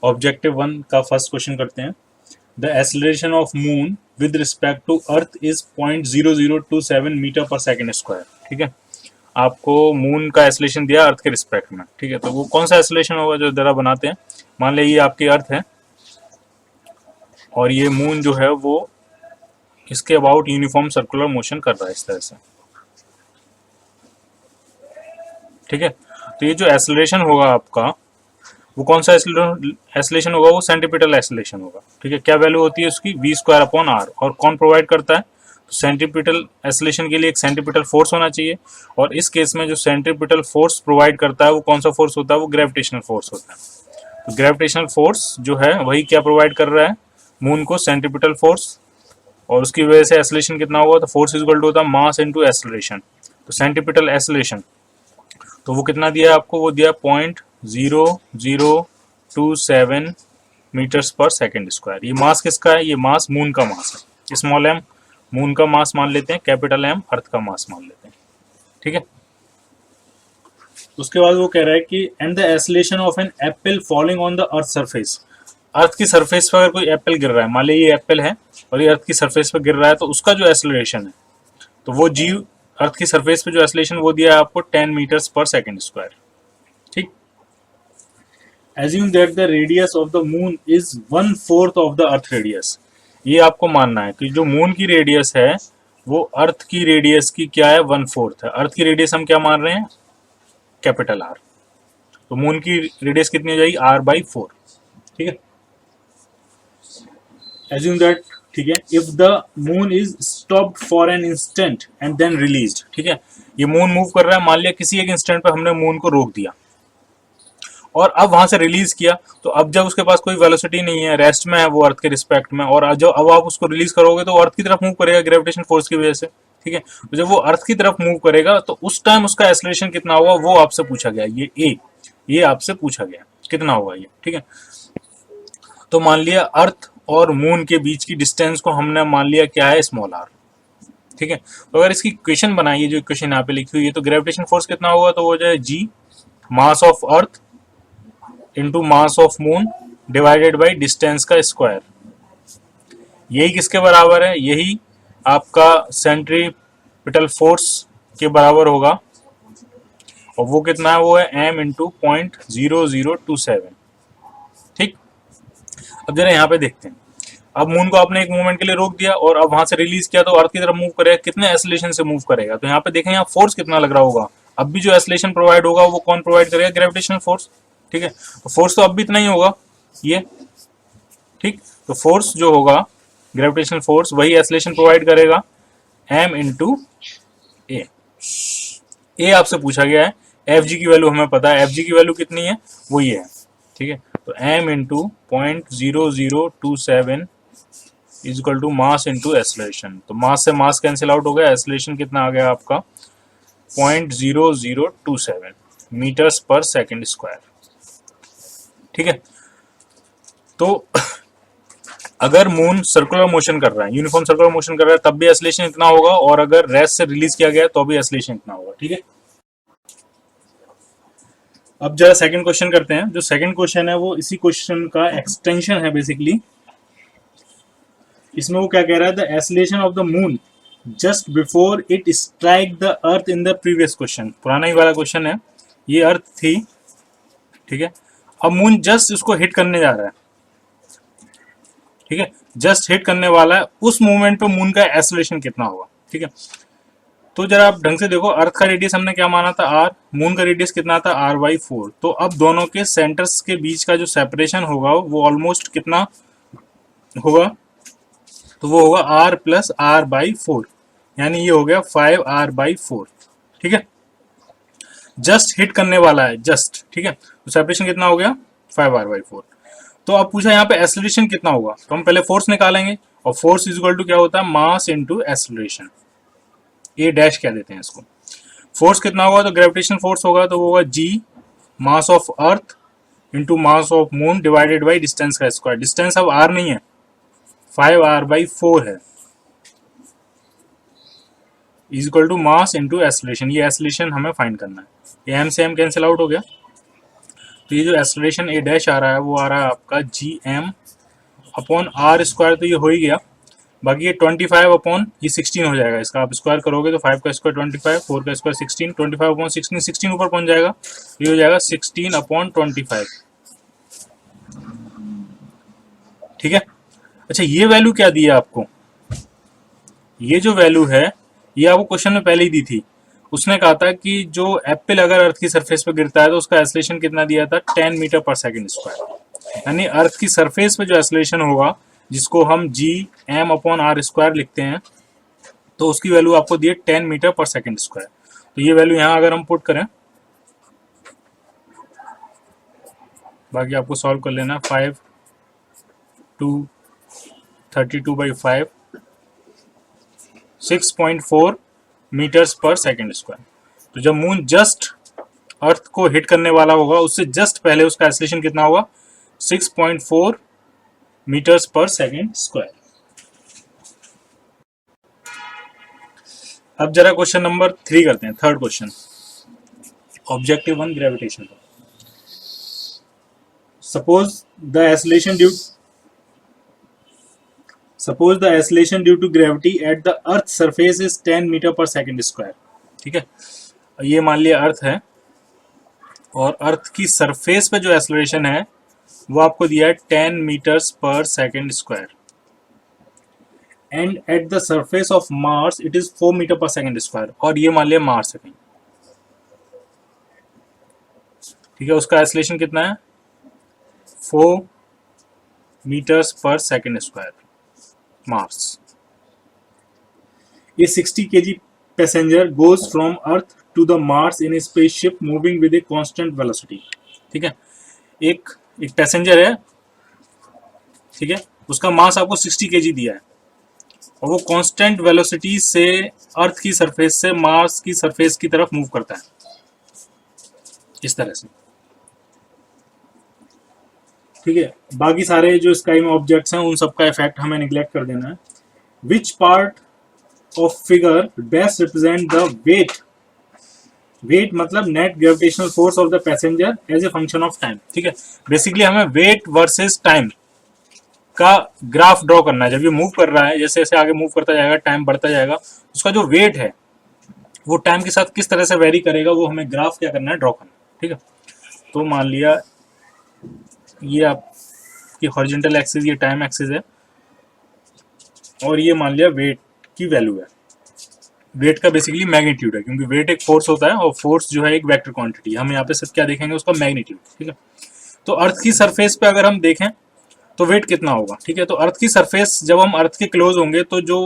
Objective 1 का first question करते हैं। The acceleration of moon with respect to earth is 0.0027 metre per second square. ठीक है, आपको मून का एक्सेलरेशन दिया अर्थ के रिस्पेक्ट में। ठीक है, तो वो कौन सा एक्सेलरेशन होगा जो जरा बनाते हैं। मान लीजिए ये आपकी अर्थ है और ये मून जो है वो इसके अबाउट यूनिफॉर्म सर्कुलर मोशन कर रहा है इस तरह से। ठीक है, तो ये जो एक्सेलरेशन होगा आपका वो कौन सा एक्सेलरेशन होगा, वो सेंटीपिटल एक्सेलरेशन होगा। ठीक है, क्या वैल्यू होती है उसकी, वी स्क्वायर अपॉन आर। और कौन प्रोवाइड करता है, तो सेंटीपिटल एक्सेलरेशन के लिए एक सेंटीपिटल फोर्स होना चाहिए। और इस केस में जो सेंटीपिटल फोर्स प्रोवाइड करता है वो कौन सा फोर्स होता है, वो ग्रेविटेशनल फोर्स होता है। तो ग्रेविटेशनल फोर्स जो है वही क्या प्रोवाइड कर रहा है, मून को सेंटीपिटल फोर्स। और उसकी वजह से एक्सेलरेशन कितना होगा, तो फोर्स इज इक्वल टू होता है मास इनटू एक्सेलरेशन। तो सेंटीपिटल एक्सेलरेशन तो वो कितना दिया है आपको, वो दिया 0.0027 मीटर्स पर सेकेंड स्क्वायर। ये मास किसका है, ये मास मून का मास है। स्मॉल एम मून का मास मान लेते हैं, कैपिटल एम अर्थ का मास मान लेते हैं। ठीक है, उसके बाद वो कह रहा है कि and the acceleration of an apple falling on the earth surface. Earth की सरफेस पर अगर कोई एप्पल गिर रहा है, मान लीजिए ये एप्पल है और ये अर्थ की सरफेस पर गिर रहा है, तो उसका जो एक्सेलरेशन है तो वो जी अर्थ की सरफेस पे जो एक्सेलरेशन वो दिया है आपको 10 मीटर्स पर सेकेंड स्क्वायर। ठीक, assume that the radius of the moon is 1/4 of the earth radius. ये आपको मानना है कि जो मून की रेडियस है वो अर्थ की रेडियस की क्या है, 1/4 है। अर्थ की रेडियस हम क्या मान रहे हैं, कैपिटल आर। तो मून की रेडियस कितनी हो जाएगी, r/4। ठीक है, एज्यूम दैट, ठीक है, if the moon is stopped for an instant and then released. ठीक है, ये मून मूव कर रहा है, मान लिया किसी एक इंस्टेंट पर हमने मून को रोक दिया और अब वहां से रिलीज किया, तो अब जब उसके पास कोई वेलोसिटी नहीं है, रेस्ट में है वो अर्थ के रिस्पेक्ट में, और जो अब आप उसको रिलीज करोगे तो वो अर्थ की तरफ मूव करेगा ग्रेविटेशन फोर्स की वजह से। ठीक है, तो जब वो अर्थ की तरफ मूव करेगा तो उस टाइम उसका एक्सेलरेशन कितना होगा वो आपसे पूछा गया। ये आपसे पूछा गया कितना होगा ये। ठीक है, तो मान लिया अर्थ और मून के बीच की डिस्टेंस को हमने मान लिया क्या है, स्मॉल आर। ठीक है, तो अगर इसकी इक्वेशन बनाइए, जो इक्वेशन यहाँ पे लिखी हुई है, तो ग्रेविटेशन फोर्स कितना होगा, तो वो जो है G mass of earth into mass of moon divided by distance का स्क्वायर। यही किसके बराबर है, यही आपका सेंट्रीपिटल फोर्स के बराबर होगा। और वो कितना है, वो है m इंटू 0.0027। ठीक, अब जरा यहाँ पे देखते हैं। अब मून को आपने एक मूवमेंट के लिए रोक दिया और अब वहां से रिलीज किया तो अर्थ की तरफ मूव करेगा, कितने एक्सेलरेशन से मूव करेगा। तो यहाँ पे देखें, यहाँ फोर्स कितना लग रहा होगा। अब भी जो एक्सेलरेशन प्रोवाइड होगा वो कौन प्रोवाइड करेगा, ग्रेविटेशनल फोर्स। ठीक है, तो फोर्स तो अब भी इतना ही होगा ये। ठीक, तो फोर्स जो होगा ग्रेविटेशनल फोर्स वही एक्सेलरेशन प्रोवाइड करेगा, m इंटू ए आपसे पूछा गया है। एफ जी की वैल्यू हमें पता है, एफ जी की वैल्यू कितनी है, वो ये है। ठीक है, तो m into 0.0027 is equal to mass into acceleration. तो मास से मास कैंसिल आउट हो गया, एक्सेलरेशन कितना आ गया आपका 0.0027 मीटर्स पर सेकेंड स्क्वायर। ठीक है, तो अगर मून सर्कुलर मोशन कर रहा है, यूनिफॉर्म सर्कुलर मोशन कर रहा है, तब भी एक्सेलरेशन इतना होगा, और अगर रेस्ट से रिलीज किया गया तो भी एक्सेलरेशन इतना होगा। ठीक है, अब जरा सेकंड क्वेश्चन करते हैं। जो सेकंड क्वेश्चन है वो इसी क्वेश्चन का एक्सटेंशन है बेसिकली। इसमें वो क्या कह रहा है, the acceleration of the moon just before it strike the earth in the previous question. पुराना ही वाला क्वेश्चन है, ये अर्थ थी। ठीक है, अब मून जस्ट उसको हिट करने जा रहा है। ठीक है, जस्ट हिट करने वाला है, उस मोमेंट पे मून का एक्सेलरेशन कितना होगा। ठीक है, तो जरा आप ढंग से देखो, अर्थ का रेडियस हमने क्या माना था, आर। मून का रेडियस कितना था, r/4। तो अब दोनों के सेंटर्स के बीच का जो सेपरेशन होगा वो ऑलमोस्ट कितना होगा, तो वो होगा r प्लस r/4, यानी ये हो गया 5r/4। ठीक है, जस्ट हिट करने वाला है, जस्ट। ठीक है, तो सेपरेशन कितना हो गया, 5r/4। तो अब पूछा यहाँ पे एक्सेलरेशन कितना होगा, तो हम पहले फोर्स निकालेंगे, और फोर्स इज इक्वल टू क्या होता है, मास इंटू एक्सेलरेशन। ए डैश क्या देते हैं इसको। फोर्स कितना होगा, तो ग्रेविटेशन फोर्स होगा, तो वो होगा G mass of earth into mass of moon divided by distance का स्क्वायर। डिस्टेंस अब आर नहीं है, 5r/4 है, is equal to mass into acceleration. ये एक्सेलरेशन हमें फाइंड करना है। ये एम से एम कैंसिल आउट हो गया, तो ये जो एक्सेलरेशन ए डैश आ रहा है वो आ रहा है आपका G M upon R square, तो ये हो ही गया। बाकी ये 25 अपॉन ये 16 हो जाएगा, इसका आप स्क्वायर करोगे तो 5 का स्क्वायर 25, 4 का स्क्वायर 16, 25 अपॉन 16, 16 ऊपर पहुंच जाएगा, ये हो जाएगा 16 अपॉन 25। ठीक है। अच्छा, ये वैल्यू क्या दी है आपको? ये जो वैल्यू है ये आपको क्वेश्चन में पहले ही दी थी। उसने कहा था कि जो एप्पल अगर अर्थ की सरफेस पे गिरता है तो उसका एक्सेलरेशन कितना दिया था, 10 मीटर पर सेकंड स्क्वायर। यानी अर्थ की सरफेस पे जो एक्सेलरेशन होगा, जिसको हम G M upon R square लिखते हैं, तो उसकी वैल्यू आपको दी है 10 मीटर पर सेकंड स्क्वायर। तो ये वैल्यू यहाँ अगर हम पुट करें, बाकी आपको सॉल्व कर लेना, 5 2 32/5 6.4 मीटर्स पर सेकंड स्क्वायर। तो जब मून जस्ट अर्थ को हिट करने वाला होगा उससे जस्ट पहले उसका एक्सेलरेशन कितना होगा, 6.4 मीटर्स पर सेकंड स्क्वायर। अब जरा क्वेश्चन नंबर 3 करते हैं, third question, objective 1 gravitation. Suppose the acceleration due to gravity at the earth surface is 10 metre per second square. ठीक है, ये मान लिया अर्थ है और अर्थ की सरफेस पे जो एक्सेलरेशन है वो आपको दिया है 10 metres per second square, and at the surface of Mars it is 4 metre per second square. और ये मान लिया मार्स है कहीं। ठीक है, उसका एक्सेलरेशन कितना है, 4 metres per second square Mars. ये 60 kg passenger goes from earth to the Mars in a spaceship moving with a constant velocity. ठीक है, एक पैसेंजर है, ठीक है, उसका मास आपको 60 kg दिया है और वो कांस्टेंट वेलोसिटी से अर्थ की सरफेस से मार्स की सरफेस की तरफ मूव करता है, इस तरह से। ठीक है, बाकी सारे जो स्काई में ऑब्जेक्ट्स हैं उन सबका इफेक्ट हमें निगलेक्ट कर देना है। Which part of figure best represent the weight, weight मतलब net gravitational force of the passenger as a function of time. ठीक है, बेसिकली हमें वेट वर्सेस टाइम का ग्राफ ड्रॉ करना है। जब ये मूव कर रहा है, जैसे जैसे आगे मूव करता जाएगा, टाइम बढ़ता जाएगा, उसका जो वेट है वो टाइम के साथ किस तरह से वेरी करेगा, वो हमें ग्राफ क्या करना है, ड्रॉ करना है। ठीक है, तो मान लिया ये आपकी हॉरिजॉन्टल एक्सिस, ये टाइम एक्सिस है, और ये मान लिया वेट की वैल्यू है। वेट का बेसिकली मैग्नीट्यूड है, क्योंकि वेट एक फोर्स होता है और फोर्स जो है एक वेक्टर क्वांटिटी। हम यहाँ पे सिर्फ क्या देखेंगे, उसका मैग्नीट्यूड। ठीक है, तो अर्थ की सरफेस पे अगर हम देखें तो वेट कितना होगा। ठीक है, तो अर्थ की सरफेस जब हम अर्थ के क्लोज होंगे तो जो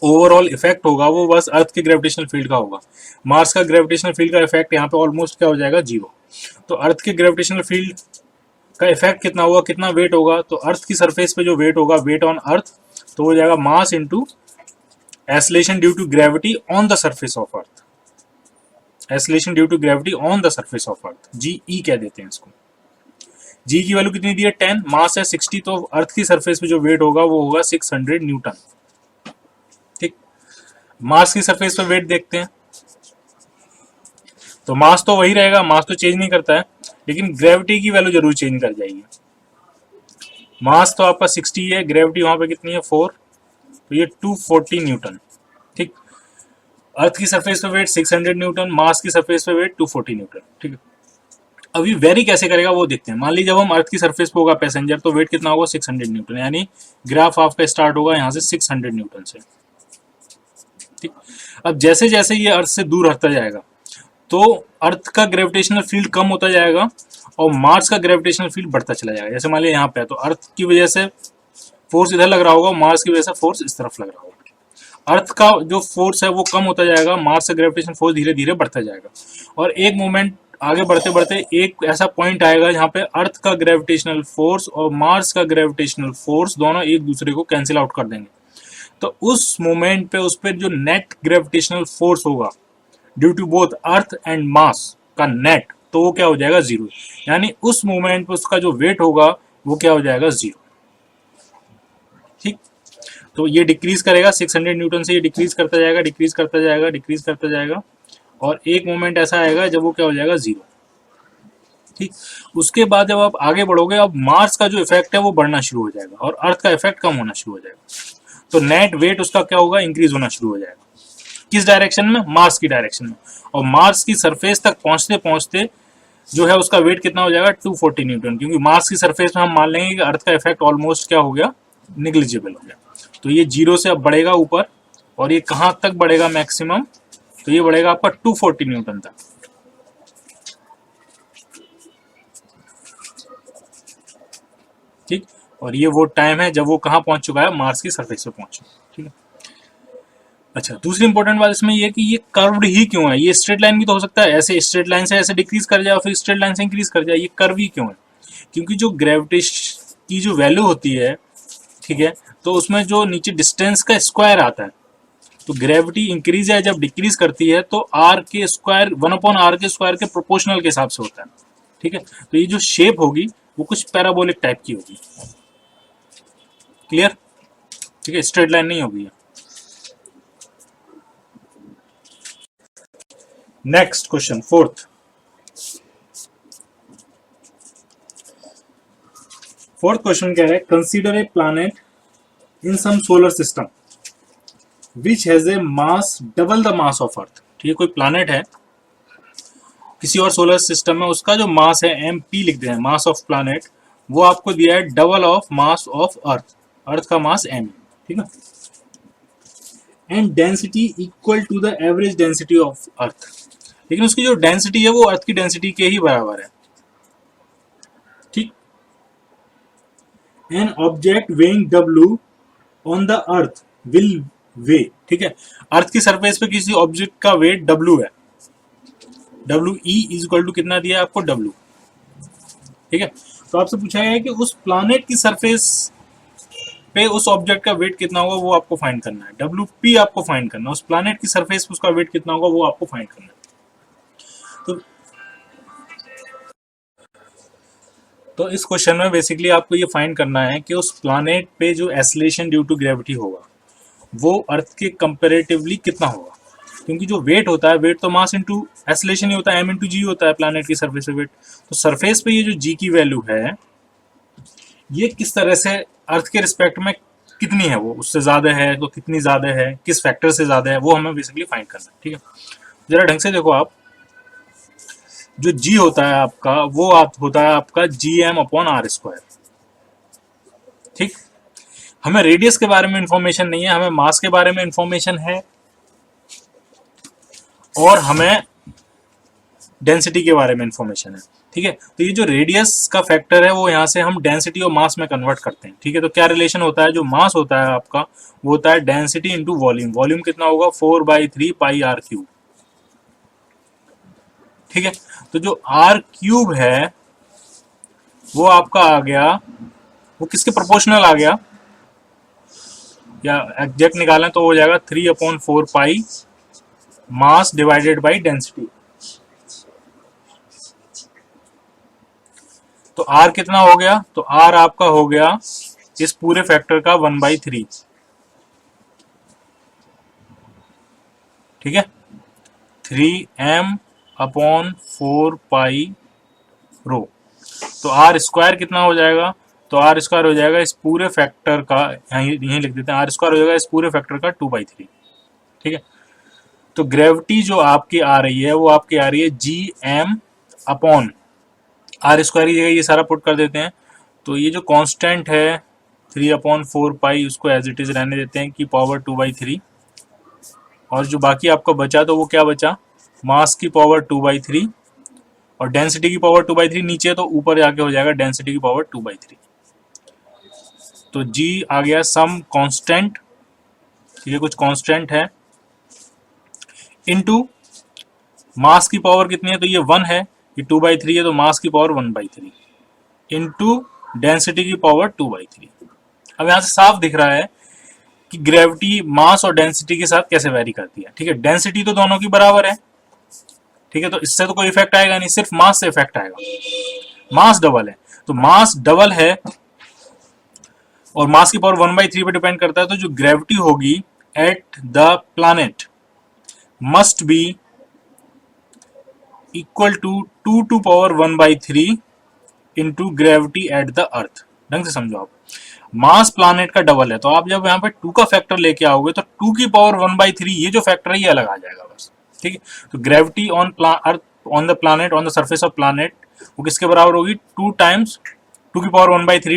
ओवरऑल इफेक्ट होगा वो बस अर्थ के ग्रेविटेशनल फील्ड का होगा। मार्स का ग्रेविटेशनल फील्ड का इफेक्ट यहाँ पे ऑलमोस्ट क्या हो जाएगा, 0। तो अर्थ के ग्रेविटेशनल फील्ड का इफेक्ट कितना होगा, कितना वेट होगा, तो अर्थ की सरफेस पे जो वेट होगा, वेट ऑन अर्थ, तो हो जाएगा mass into acceleration due to gravity on the surface of earth. Acceleration due to gravity on the surface of earth, GE कह देते हैं इसको। G की वैल्यू कितनी दी है, 10, मास है 60, तो अर्थ की सरफेस पे जो वेट होगा वो होगा 600 न्यूटन। ठीक, मार्स की सरफेस पे वेट देखते हैं, तो मास तो वही रहेगा, मास तो चेंज नहीं करता है, लेकिन ग्रेविटी की वैल्यू जरूर चेंज कर जाएगी। मास तो आपका 60 है, ग्रेविटी वहां पे कितनी है, 4, तो ये 240 न्यूटन। ठीक, अर्थ की सरफेस पे वेट 600 न्यूटन, मार्स की सरफेस पे वेट 240 न्यूटन। ठीक है, अभी वेरी कैसे करेगा वो देखते हैं। मान लीजिए जब हम अर्थ की सरफेस पे होगा पैसेंजर, तो वेट कितना होगा, 600 न्यूटन, यानी ग्राफ आपका स्टार्ट होगा यहाँ से 600 न्यूटन से। ठीक, अब जैसे जैसे ये अर्थ से दूर हटता जाएगा तो अर्थ का ग्रेविटेशनल फील्ड कम होता जाएगा और मार्स का ग्रेविटेशनल फील्ड बढ़ता चला जाएगा। जैसे मान लिया यहाँ पे, तो अर्थ की वजह से फोर्स इधर लग रहा होगा, मार्स की वजह से फोर्स इस तरफ लग रहा होगा। अर्थ का जो फोर्स है वो कम होता जाएगा, मार्स का ग्रेविटेशन फोर्स धीरे धीरे बढ़ता जाएगा, और एक मोमेंट आगे बढ़ते बढ़ते एक ऐसा पॉइंट आएगा जहाँ पे अर्थ का ग्रेविटेशनल फोर्स और मार्स का ग्रेविटेशनल फोर्स दोनों एक दूसरे को कैंसिल आउट कर देंगे। तो उस मोमेंट पे उस पर जो नेट ग्रेविटेशनल फोर्स होगा due to both earth and mass का नेट, तो वो क्या हो जाएगा, 0। यानी उस मोमेंट पे उसका जो वेट होगा वो क्या हो जाएगा, 0। ठीक, तो ये डिक्रीज करेगा 600 न्यूटन से, ये डिक्रीज करता जाएगा, डिक्रीज करता जाएगा, डिक्रीज करता जाएगा, और एक मोमेंट ऐसा आएगा जब वो क्या हो जाएगा, 0। ठीक। उसके बाद जब आप आगे बढ़ोगे, अब मार्स का जो इफेक्ट है वो बढ़ना शुरू हो जाएगा और अर्थ का इफेक्ट कम होना शुरू हो जाएगा। तो नेट वेट उसका क्या होगा, इंक्रीज होना शुरू हो जाएगा। किस डायरेक्शन में, मार्स की डायरेक्शन में। और मार्स की सरफेस तक पहुंचते पहुंचते जो है उसका वेट कितना हो जाएगा, 240 न्यूटन, क्योंकि मार्स की सरफेस में हम मान लेंगे कि अर्थ का इफेक्ट ऑलमोस्ट क्या हो गया, निग्लिजिबल हो गया। तो ये जीरो से अब बढ़ेगा ऊपर, और ये कहां तक बढ़ेगा मैक्सिमम, तो ये बढ़ेगा आपका 240 न्यूटन तक। ठीक। और ये वो टाइम है जब वो कहां पहुंच चुका है, मार्स की सरफेस पे पहुंच चुका है। ठीक है। अच्छा, दूसरी इंपॉर्टेंट बात इसमें ये कि ये कर्व्ड ही क्यों है। ये स्ट्रेट लाइन भी तो हो सकता है, ऐसे स्ट्रेट लाइन से ऐसे डिक्रीज कर जाए, फिर स्ट्रेट लाइन से इंक्रीज कर जाए। ये कर्व ही क्यों है, क्योंकि जो ग्रेविटेशन की जो वैल्यू होती है, ठीक है, तो उसमें जो नीचे डिस्टेंस का स्क्वायर आता है, तो ग्रेविटी इंक्रीज है जब डिक्रीज करती है तो आर के स्क्वायर 1/r के स्क्वायर के प्रोपोर्शनल के हिसाब से होता है। ठीक है। तो ये जो शेप होगी वो कुछ पैराबोलिक टाइप की होगी। क्लियर। ठीक है, स्ट्रेट लाइन नहीं होगी। नेक्स्ट क्वेश्चन, फोर्थ क्वेश्चन कह रहा है, consider a planet in some solar system which has a mass double the mass of earth. ठीक है, कोई प्लैनेट है किसी और सोलर सिस्टम में, उसका जो मास है एम पी लिखते हैं, मास ऑफ प्लैनेट, वो आपको दिया है double of mass of earth, earth का मास एम। ठीक है। And density equal to the average density of earth, लेकिन उसकी जो डेंसिटी है वो अर्थ की डेंसिटी के ही बराबर है। ठीक। An object weighing W on the earth will weigh. ठीक है, अर्थ की सरफेस पे किसी ऑब्जेक्ट का वेट W है, W E is equal to कितना दिया है आपको, W। ठीक है। तो आपसे पूछा गया है कि उस प्लैनेट की सरफेस पे उस ऑब्जेक्ट का वेट कितना होगा, वो आपको फाइंड करना है। WP आपको फाइंड करना है, उस प्लैनेट की सरफेस पे उसका वेट कितना होगा वो आपको फाइंड करना है। तो इस क्वेश्चन में बेसिकली आपको ये फाइंड करना है कि उस प्लैनेट पे जो एसिलेशन ड्यू टू ग्रेविटी होगा वो अर्थ के कंपेरेटिवली कितना होगा, क्योंकि जो वेट होता है, वेट तो मास इंटू एसिलेशन ही होता है, m इंटू जी होता है प्लैनेट की सरफेस पे वेट। तो सरफेस पे ये जो जी की वैल्यू है ये किस तरह से अर्थ के रिस्पेक्ट में कितनी है, वो उससे ज्यादा है तो कितनी ज्यादा है, किस फैक्टर से ज्यादा है, वो हमें बेसिकली फाइंड करना है। ठीक है, जरा ढंग से देखो आप, जो जी होता है आपका वो होता है आपका GM/r²। ठीक। हमें रेडियस के बारे में इंफॉर्मेशन नहीं है, हमें मास के बारे में इंफॉर्मेशन है और हमें डेंसिटी के बारे में इंफॉर्मेशन है। ठीक है। तो ये जो रेडियस का फैक्टर है वो यहाँ से हम डेंसिटी और मास में कन्वर्ट करते हैं। ठीक है। तो क्या रिलेशन होता है, जो मास होता है आपका वो होता है डेंसिटी इंटू वॉल्यूम। वॉल्यूम कितना होगा, 4/3 πr³। ठीक है। तो जो r³ है वो आपका आ गया, वो किसके प्रोपोर्शनल आ गया, या एग्जैक्ट निकालें तो हो जाएगा 3/4 पाई मास डिवाइडेड बाई डेंसिटी। तो R कितना हो गया, तो R आपका हो गया इस पूरे फैक्टर का 1/3। ठीक है, 3m/4 पाई रो। तो R² कितना हो जाएगा, तो R² हो जाएगा इस पूरे फैक्टर का, यहीं लिख देते हैं, R² हो जाएगा इस पूरे फैक्टर का 2/3। ठीक है। तो ग्रेविटी जो आपकी आ रही है वो आपकी आ रही है GM/r² की जगह ये सारा पुट कर देते हैं। तो ये जो कांस्टेंट है 3/4 पाई उसको एज इट इज रहने देते हैं कि पावर 2/3, और जो बाकी आपका बचा तो वो क्या बचा, मास की पावर 2/3 और डेंसिटी की पावर 2/3 नीचे, तो ऊपर जाके हो जाएगा डेंसिटी की पावर 2/3। तो G आ गया सम कांस्टेंट, ठीक है, कुछ कांस्टेंट है, इनटू मास की पावर कितनी है, तो ये 1 है, ये 2/3 है, तो मास की पावर 1/3 इनटू डेंसिटी की पावर 2/3। अब यहां से साफ दिख रहा है कि ग्रेविटी मास और डेंसिटी के साथ कैसे वेरी करती है। ठीक है, डेंसिटी तो दोनों की बराबर है, ठीक है, तो इससे तो कोई इफेक्ट आएगा नहीं, सिर्फ मास से इफेक्ट आएगा। मास डबल है, तो मास डबल है और मास की पावर 1/3 पे डिपेंड करता है, तो जो ग्रेविटी होगी at the planet must be equal to 2⁻⁴ into gravity at the earth. ढंग से समझो आप, मास प्लानेट का डबल है, तो आप जब यहाँ पे 2 का फैक्टर लेके आओगे तो 2⁻⁴ ये जो फैक्टर है ये अलग आ जाएगा बस। ठीक है, तो gravity on earth on the planet on the surface of planet वो किसके बराबर होगी? 2⁻⁴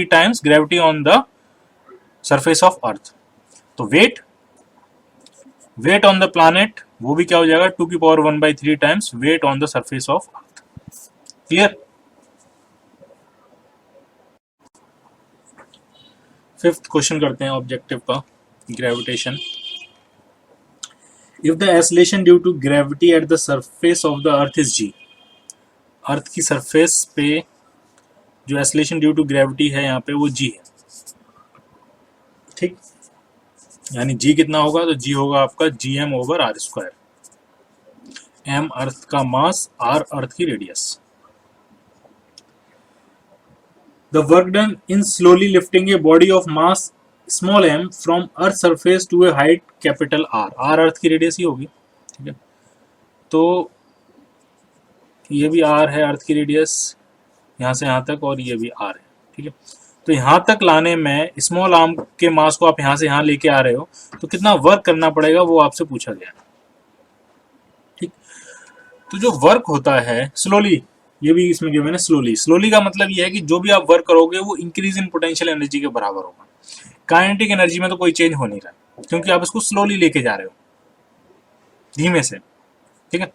times gravity on the surface of earth. तो वेट ऑन द प्लानेट वो भी क्या हो जाएगा? 2⁻⁴ times weight on the surface of earth. Clear? Fifth question करते हैं ऑब्जेक्टिव का, gravitation. If the acceleration due to gravity at the surface of the earth is G, earth की surface पे जो एक्सेलरेशन ड्यू टू ग्रेविटी है यहाँ पे वो जी है। ठीक, यानी जी कितना होगा? तो जी होगा आपका gm/r²। m अर्थ का मास, r अर्थ की radius. The work done in slowly lifting a body of mass small m from earth surface to a height capital R, R अर्थ की रेडियस ही होगी। ठीक है, तो ये भी R है अर्थ की रेडियस, यहाँ से यहाँ तक, और ये भी R है। ठीक है, तो यहाँ तक लाने में स्मॉल आर्म के मास को आप यहाँ से यहाँ लेके आ रहे हो तो कितना वर्क करना पड़ेगा वो आपसे पूछा गया। ठीक, तो जो वर्क होता है स्लोली, ये भी इसमें गिवन है स्लोली का मतलब ये है कि जो भी आप वर्क करोगे वो इंक्रीज इन पोटेंशियल एनर्जी के बराबर होगा। काइनेटिक एनर्जी में तो कोई चेंज हो नहीं रहा क्योंकि आप इसको स्लोली लेके जा रहे हो, धीमे से। ठीक है,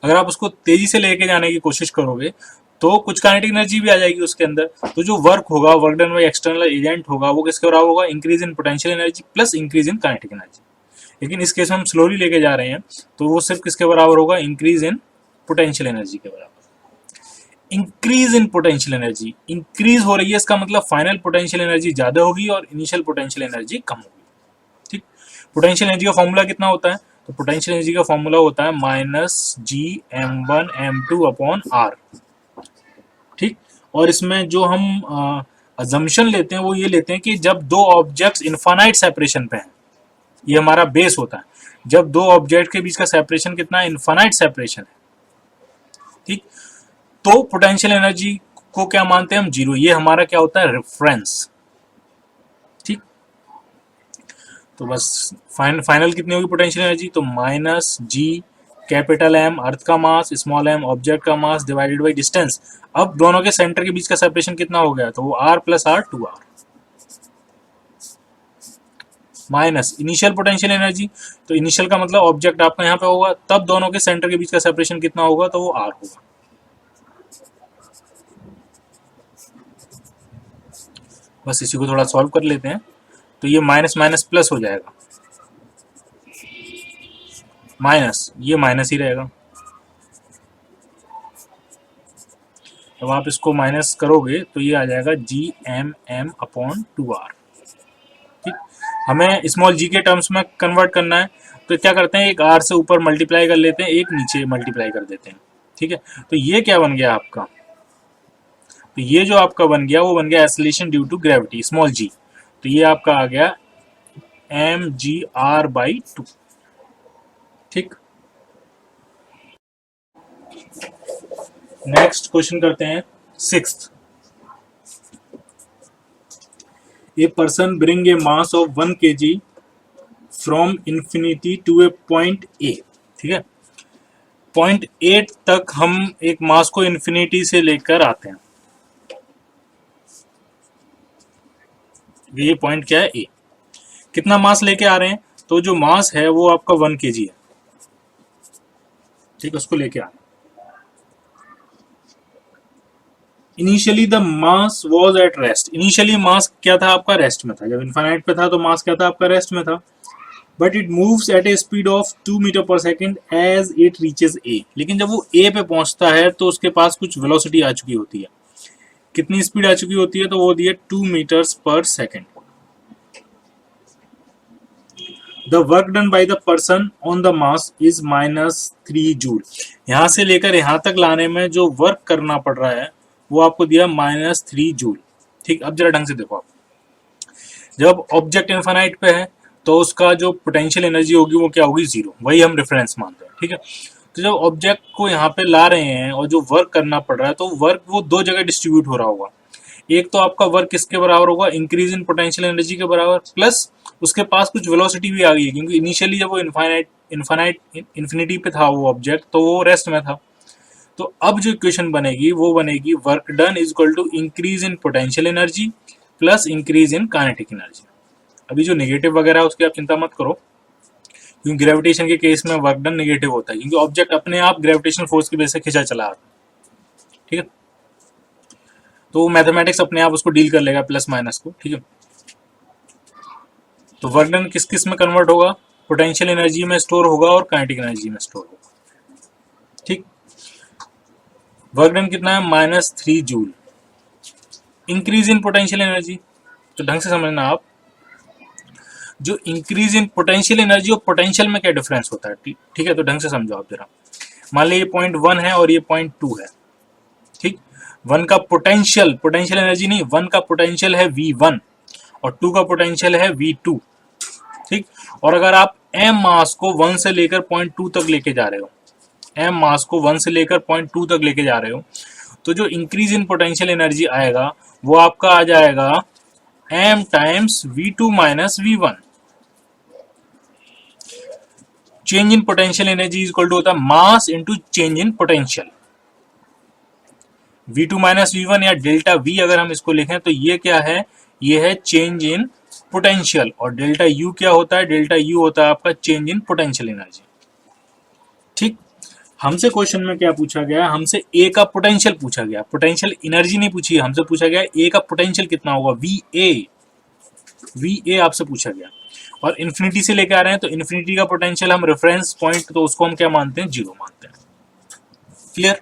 अगर आप उसको तेजी से लेके जाने की कोशिश करोगे तो कुछ काइनेटिक एनर्जी भी आ जाएगी उसके अंदर। तो जो वर्क होगा, work done by external agent होगा, वो किसके बराबर होगा? Increase in potential energy plus increase in kinetic energy. लेकिन इस केस में हम स्लोली लेके जा रहे हैं तो वो सिर्फ किसके बराबर होगा? इंक्रीज इन पोटेंशियल एनर्जी के बराबर। Increase in potential energy, increase हो रही है, इसका मतलब फाइनल पोटेंशियल एनर्जी ज्यादा होगी और इनिशियल पोटेंशियल एनर्जी कम होगी। ठीक, पोटेंशियल एनर्जी का फॉर्मूला कितना होता है? तो पोटेंशियल एनर्जी का फॉर्मूला होता है -gm1m2/r। ठीक, और इसमें जो हम अजम्पशन लेते हैं वो ये लेते हैं कि जब दो ऑब्जेक्ट्स इनफाइनाइट सेपरेशन पे हैं, ये हमारा बेस होता है। जब दो ऑब्जेक्ट के बीच का सेपरेशन कितना है? इनफाइनाइट सेपरेशन है। ठीक, तो पोटेंशियल एनर्जी को क्या मानते हैं हम? जीरो। ये हमारा क्या होता है? रेफरेंस। ठीक, तो बस फाइनल कितनी होगी पोटेंशियल एनर्जी? तो -g(M) अर्थ का मास, स्मॉल m ऑब्जेक्ट का मास डिवाइडेड बाई डिस्टेंस। अब दोनों के सेंटर के बीच का सेपरेशन कितना हो गया? तो वो r + r 2r minus initial potential energy. तो इनिशियल का मतलब ऑब्जेक्ट आपका यहाँ पे होगा, तब दोनों के सेंटर के बीच का सेपरेशन कितना होगा? तो वो r होगा। बस इसी को थोड़ा सॉल्व कर लेते हैं। तो ये माइनस माइनस प्लस हो जाएगा, माइनस ये माइनस ही रहेगा। जब आप इसको माइनस करोगे तो ये आ जाएगा gmm/2r। ठीक, हमें स्मॉल g के टर्म्स में कन्वर्ट करना है तो क्या करते हैं? एक r से ऊपर मल्टीप्लाई कर लेते हैं, एक नीचे मल्टीप्लाई कर देते हैं। ठीक है, तो ये क्या बन गया आपका? तो ये जो आपका बन गया वो बन गया acceleration due to gravity small g। तो ये आपका आ गया mgr/2। ठीक, नेक्स्ट क्वेश्चन करते हैं sixth. A person bring a mass of 1 kg from infinity to a point A. ठीक है, पॉइंट ए तक हम एक मास को इंफिनिटी से लेकर आते हैं। ये पॉइंट क्या है? ए। कितना मास लेके आ रहे हैं? तो जो मास है वो आपका 1 kg है। ठीक, उसको लेके आना। Initially the mass was at rest. Initially mass क्या था आपका? रेस्ट में था। जब इनफाइनाइट पे था तो मास क्या था आपका? रेस्ट में था। But it moves at a speed of 2 metre per second as it reaches A. लेकिन जब वो ए पे पहुंचता है तो उसके पास कुछ वेलोसिटी आ चुकी होती है। कितनी स्पीड आ चुकी होती है? तो वो दी है 2 मीटर्स पर second. The work done by the person on the mass is -3 joule. यहां से लेकर यहां तक लाने में जो वर्क करना पड़ रहा है वो आपको दिया -3 जूल। ठीक, अब जरा ढंग से देखो आप। जब ऑब्जेक्ट इनफाइनाइट पे है तो उसका जो पोटेंशियल एनर्जी होगी वो क्या होगी? जीरो। वही हम रेफरेंस मानते हैं। ठीक है, तो जब ऑब्जेक्ट को यहाँ पे ला रहे हैं और जो वर्क करना पड़ रहा है, तो वर्क वो दो जगह डिस्ट्रीब्यूट हो रहा होगा। एक तो आपका वर्क किसके बराबर होगा, इंक्रीज इन पोटेंशियल एनर्जी के बराबर, प्लस उसके पास कुछ वेलोसिटी भी आ गई है, क्योंकि इनिशियली जब वो इन्फिनिटी पे था वो ऑब्जेक्ट, तो वो रेस्ट में था। तो अब जो इक्वेशन बनेगी वो बनेगी work done is equal to increase in potential energy plus increase in kinetic energy. अभी जो नेगेटिव वगैरह है उसकी आप चिंता मत करो, क्योंकि ग्रेविटेशन के केस में वर्क डन नेगेटिव होता है, क्योंकि ऑब्जेक्ट अपने आप ग्रेविटेशनल फोर्स की वजह से खिंचा चला आता है। ठीक है, तो मैथमेटिक्स अपने आप उसको डील कर लेगा प्लस माइनस को। ठीक है, तो वर्क डन किस किस में कन्वर्ट होगा, पोटेंशियल एनर्जी में स्टोर होगा और काइनेटिक एनर्जी में स्टोर होगा। ठीक, वर्क डन कितना है, -3 joule. Increase in potential energy, तो ढंग से समझना आप, जो इंक्रीज इन पोटेंशियल एनर्जी और पोटेंशियल में क्या डिफरेंस होता है। ठीक है, तो ढंग से समझो आप जरा। मान लीजिए ये पॉइंट 1 है और ये पॉइंट 2 है। ठीक, 1 का पोटेंशियल एनर्जी नहीं, 1 का पोटेंशियल है V1 और 2 का पोटेंशियल है V2। ठीक, और अगर आप m मास को 1 से लेकर पॉइंट 2 तक लेके जा रहे हो, m मास को 1 से लेकर पॉइंट 2 तक लेके जा रहे हो, तो जो इंक्रीज इन पोटेंशियल एनर्जी आएगा वो आपका आ जाएगा m times V2 minus V1। Change in potential energy is equal to होता है mass into change in potential. V2 minus V1 या डेल्टा V अगर हम इसको लिखें तो ये क्या है, ये है चेंज इन पोटेंशियल, और डेल्टा U क्या होता है, डेल्टा U होता है आपका चेंज इन पोटेंशियल एनर्जी। ठीक, हमसे क्वेश्चन में क्या पूछा गया, हमसे A का पोटेंशियल पूछा गया, पोटेंशियल एनर्जी नहीं पूछी, हमसे पूछा गया A का पोटेंशियल कितना होगा, VA आपसे पूछा गया। और इन्फिनिटी से लेके आ रहे हैं, तो इन्फिनिटी का पोटेंशियल हम रेफरेंस पॉइंट, तो उसको हम क्या मानते हैं, 0 मानते हैं। क्लियर,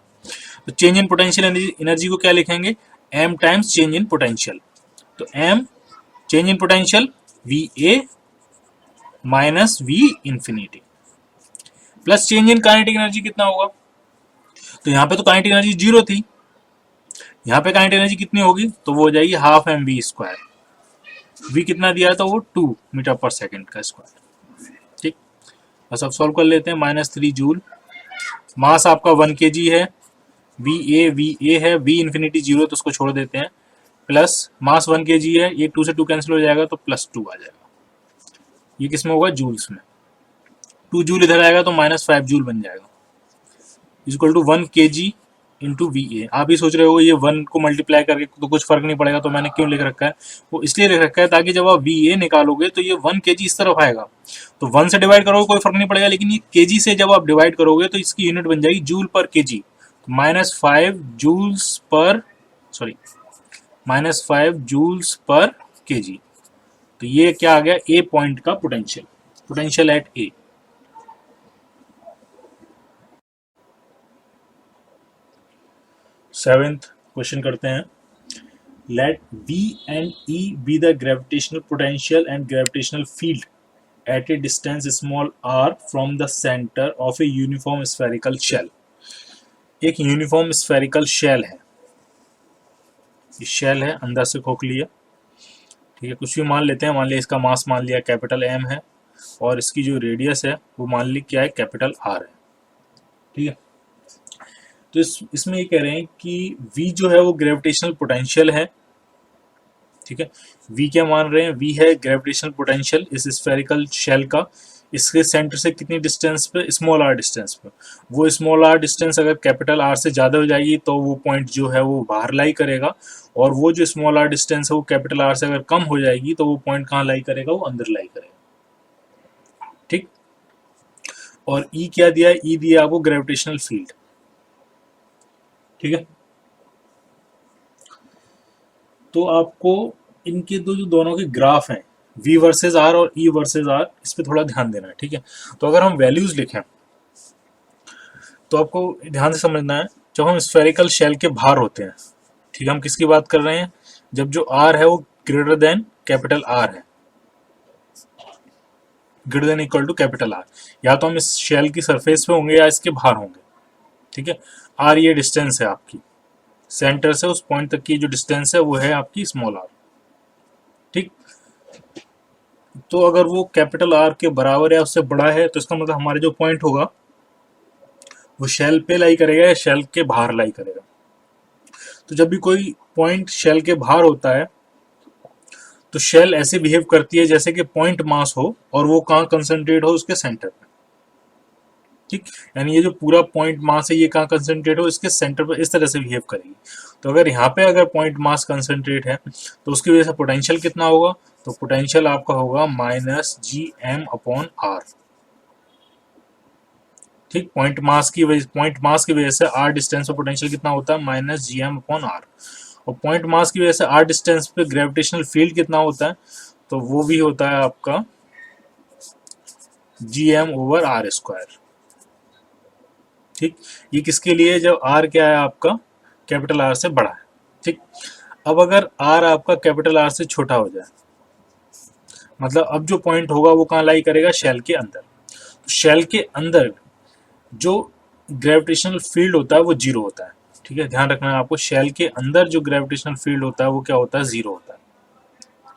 तो चेंज इन पोटेंशियल एनर्जी को क्या लिखेंगे, m times change in potential. तो m change in potential VA minus V infinity plus change in kinetic energy कितना होगा, तो यहाँ पे तो काइनेटिक एनर्जी 0 थी, यहाँ पे काइनेटिक एनर्जी कितनी होगी, तो वो हो जाएगी हाफ mv²। v कितना दिया था, वो 2 मीटर पर सेकेंड का स्क्वायर। ठीक, बस अब सॉल्व कर लेते हैं। -3 जूल, मास आपका 1 kg है, VA है, V इंफिनिटी 0 तो उसको छोड़ देते हैं, प्लस मास 1 kg है, ये 2 से 2 कैंसिल हो जाएगा तो +2 आ जाएगा। ये किस में होगा, जूल्स में। 2 जूल इधर आएगा तो -5 जूल बन जाएगा, equal to 1 kg into VA। आप ही सोच रहे हो ये 1 को मल्टीप्लाई करके तो कुछ फर्क नहीं पड़ेगा, तो मैंने क्यों लिख रखा है, वो इसलिए लिख रखा है ताकि जब आप VA निकालोगे तो ये 1 kg इस तरफ आएगा, तो 1 से डिवाइड करोगे कोई फर्क नहीं पड़ेगा, लेकिन ये kg से जब आप डिवाइड करोगे तो इसकी यूनिट बन जाएगी जूल पर kg। -5 joules per kg। तो ये क्या आ गया, ए पॉइंट का potential at A. Seventh question करते हैं। Let V and E be the gravitational potential and gravitational field at a distance small r from the center of a uniform spherical shell। एक uniform spherical shell है, ये shell है, अंदर से खोखली है। ठीक है, कुछ भी मान लेते हैं, मान लिया इसका मास मान लिया कैपिटल M है, और इसकी जो रेडियस है वो मान ली क्या है, कैपिटल R है। ठीक है, तो इसमें ये कह रहे हैं कि V जो है वो ग्रेविटेशनल पोटेंशियल है। ठीक है, V क्या मान रहे हैं, V है ग्रेविटेशनल पोटेंशियल इस स्फेरिकल शेल का, इसके सेंटर से कितनी डिस्टेंस पे, स्मॉल r डिस्टेंस पे। वो स्मॉल r डिस्टेंस अगर कैपिटल R से ज़्यादा हो जाएगी तो वो पॉइंट जो है वो बाहर लाई करेगा, और वो जो स्मॉल r डिस्टेंस है वो कैपिटल R से अगर कम हो जाएगी तो वो पॉइंट कहाँ लाई करेगा, वो अंदर लाई करेगा। ठीक, और E क्या दिया है, E दिया आपको ग्रेविटेशनल फील्ड। ठीक है, तो आपको इनके जो दोनों के ग्राफ हैं, V वर्सेस R और E वर्सेस R, इस पे थोड़ा ध्यान देना है। ठीक है, तो अगर हम वैल्यूज लिखें तो आपको ध्यान से समझना है, जब हम स्फेरिकल शेल के बाहर होते हैं, ठीक है, हम किसकी बात कर रहे हैं, जब जो R है वो ग्रेटर देन कैपिटल R है, greater than equal to capital R, या तो हम इस शेल की सरफेस पे होंगे या इसके बाहर होंगे। ठीक है, R ये डिस्टेंस है आपकी, सेंटर से उस पॉइंट तक की जो डिस्टेंस है वो है आपकी स्मॉल r। ठीक, तो अगर वो कैपिटल R के बराबर या उससे बड़ा है तो इसका मतलब हमारे जो पॉइंट होगा वो शेल पे लाई करेगा या शेल के बाहर लाई करेगा। तो जब भी कोई पॉइंट शेल के बाहर होता है तो शेल ऐसे बिहेव करती है जैसे कि पॉइंट मास हो और वो कहाँ कंसंट्रेट हो, उसके सेंटर पे। ठीक, यानी ये जो पूरा पॉइंट मास है ये कहाँ कंसंट्रेट हो, इसके सेंटर पर, इस तरह से बिहेव करेगी। तो अगर यहाँ पे अगर पॉइंट मास कंसंट्रेट है तो उसकी वजह से पोटेंशियल कितना होगा, तो पोटेंशियल आपका होगा -Gm/r। ठीक, पॉइंट मास की वजह से r डिस्टेंस पे पोटेंशियल कितना होता है, -Gm/r। और पॉइंट मास की वजह से r डिस्टेंस पे ग्रेविटेशनल फील्ड कितना होता है, तो वो भी होता है आपका Gm/r²। ठीक, ये किसके लिए, जब r क्या है आपका कैपिटल R से बड़ा है। ठीक, अब अगर r आपका कैपिटल R से छोटा हो जाए, मतलब अब जो पॉइंट होगा वो कहाँ लाई करेगा, शेल के अंदर। शेल के अंदर जो ग्रेविटेशनल फील्ड होता है वो जीरो होता है। ठीक है, ध्यान रखना है आपको, शेल के अंदर जो ग्रेविटेशनल फील्ड होता है वो क्या होता है, जीरो होता है।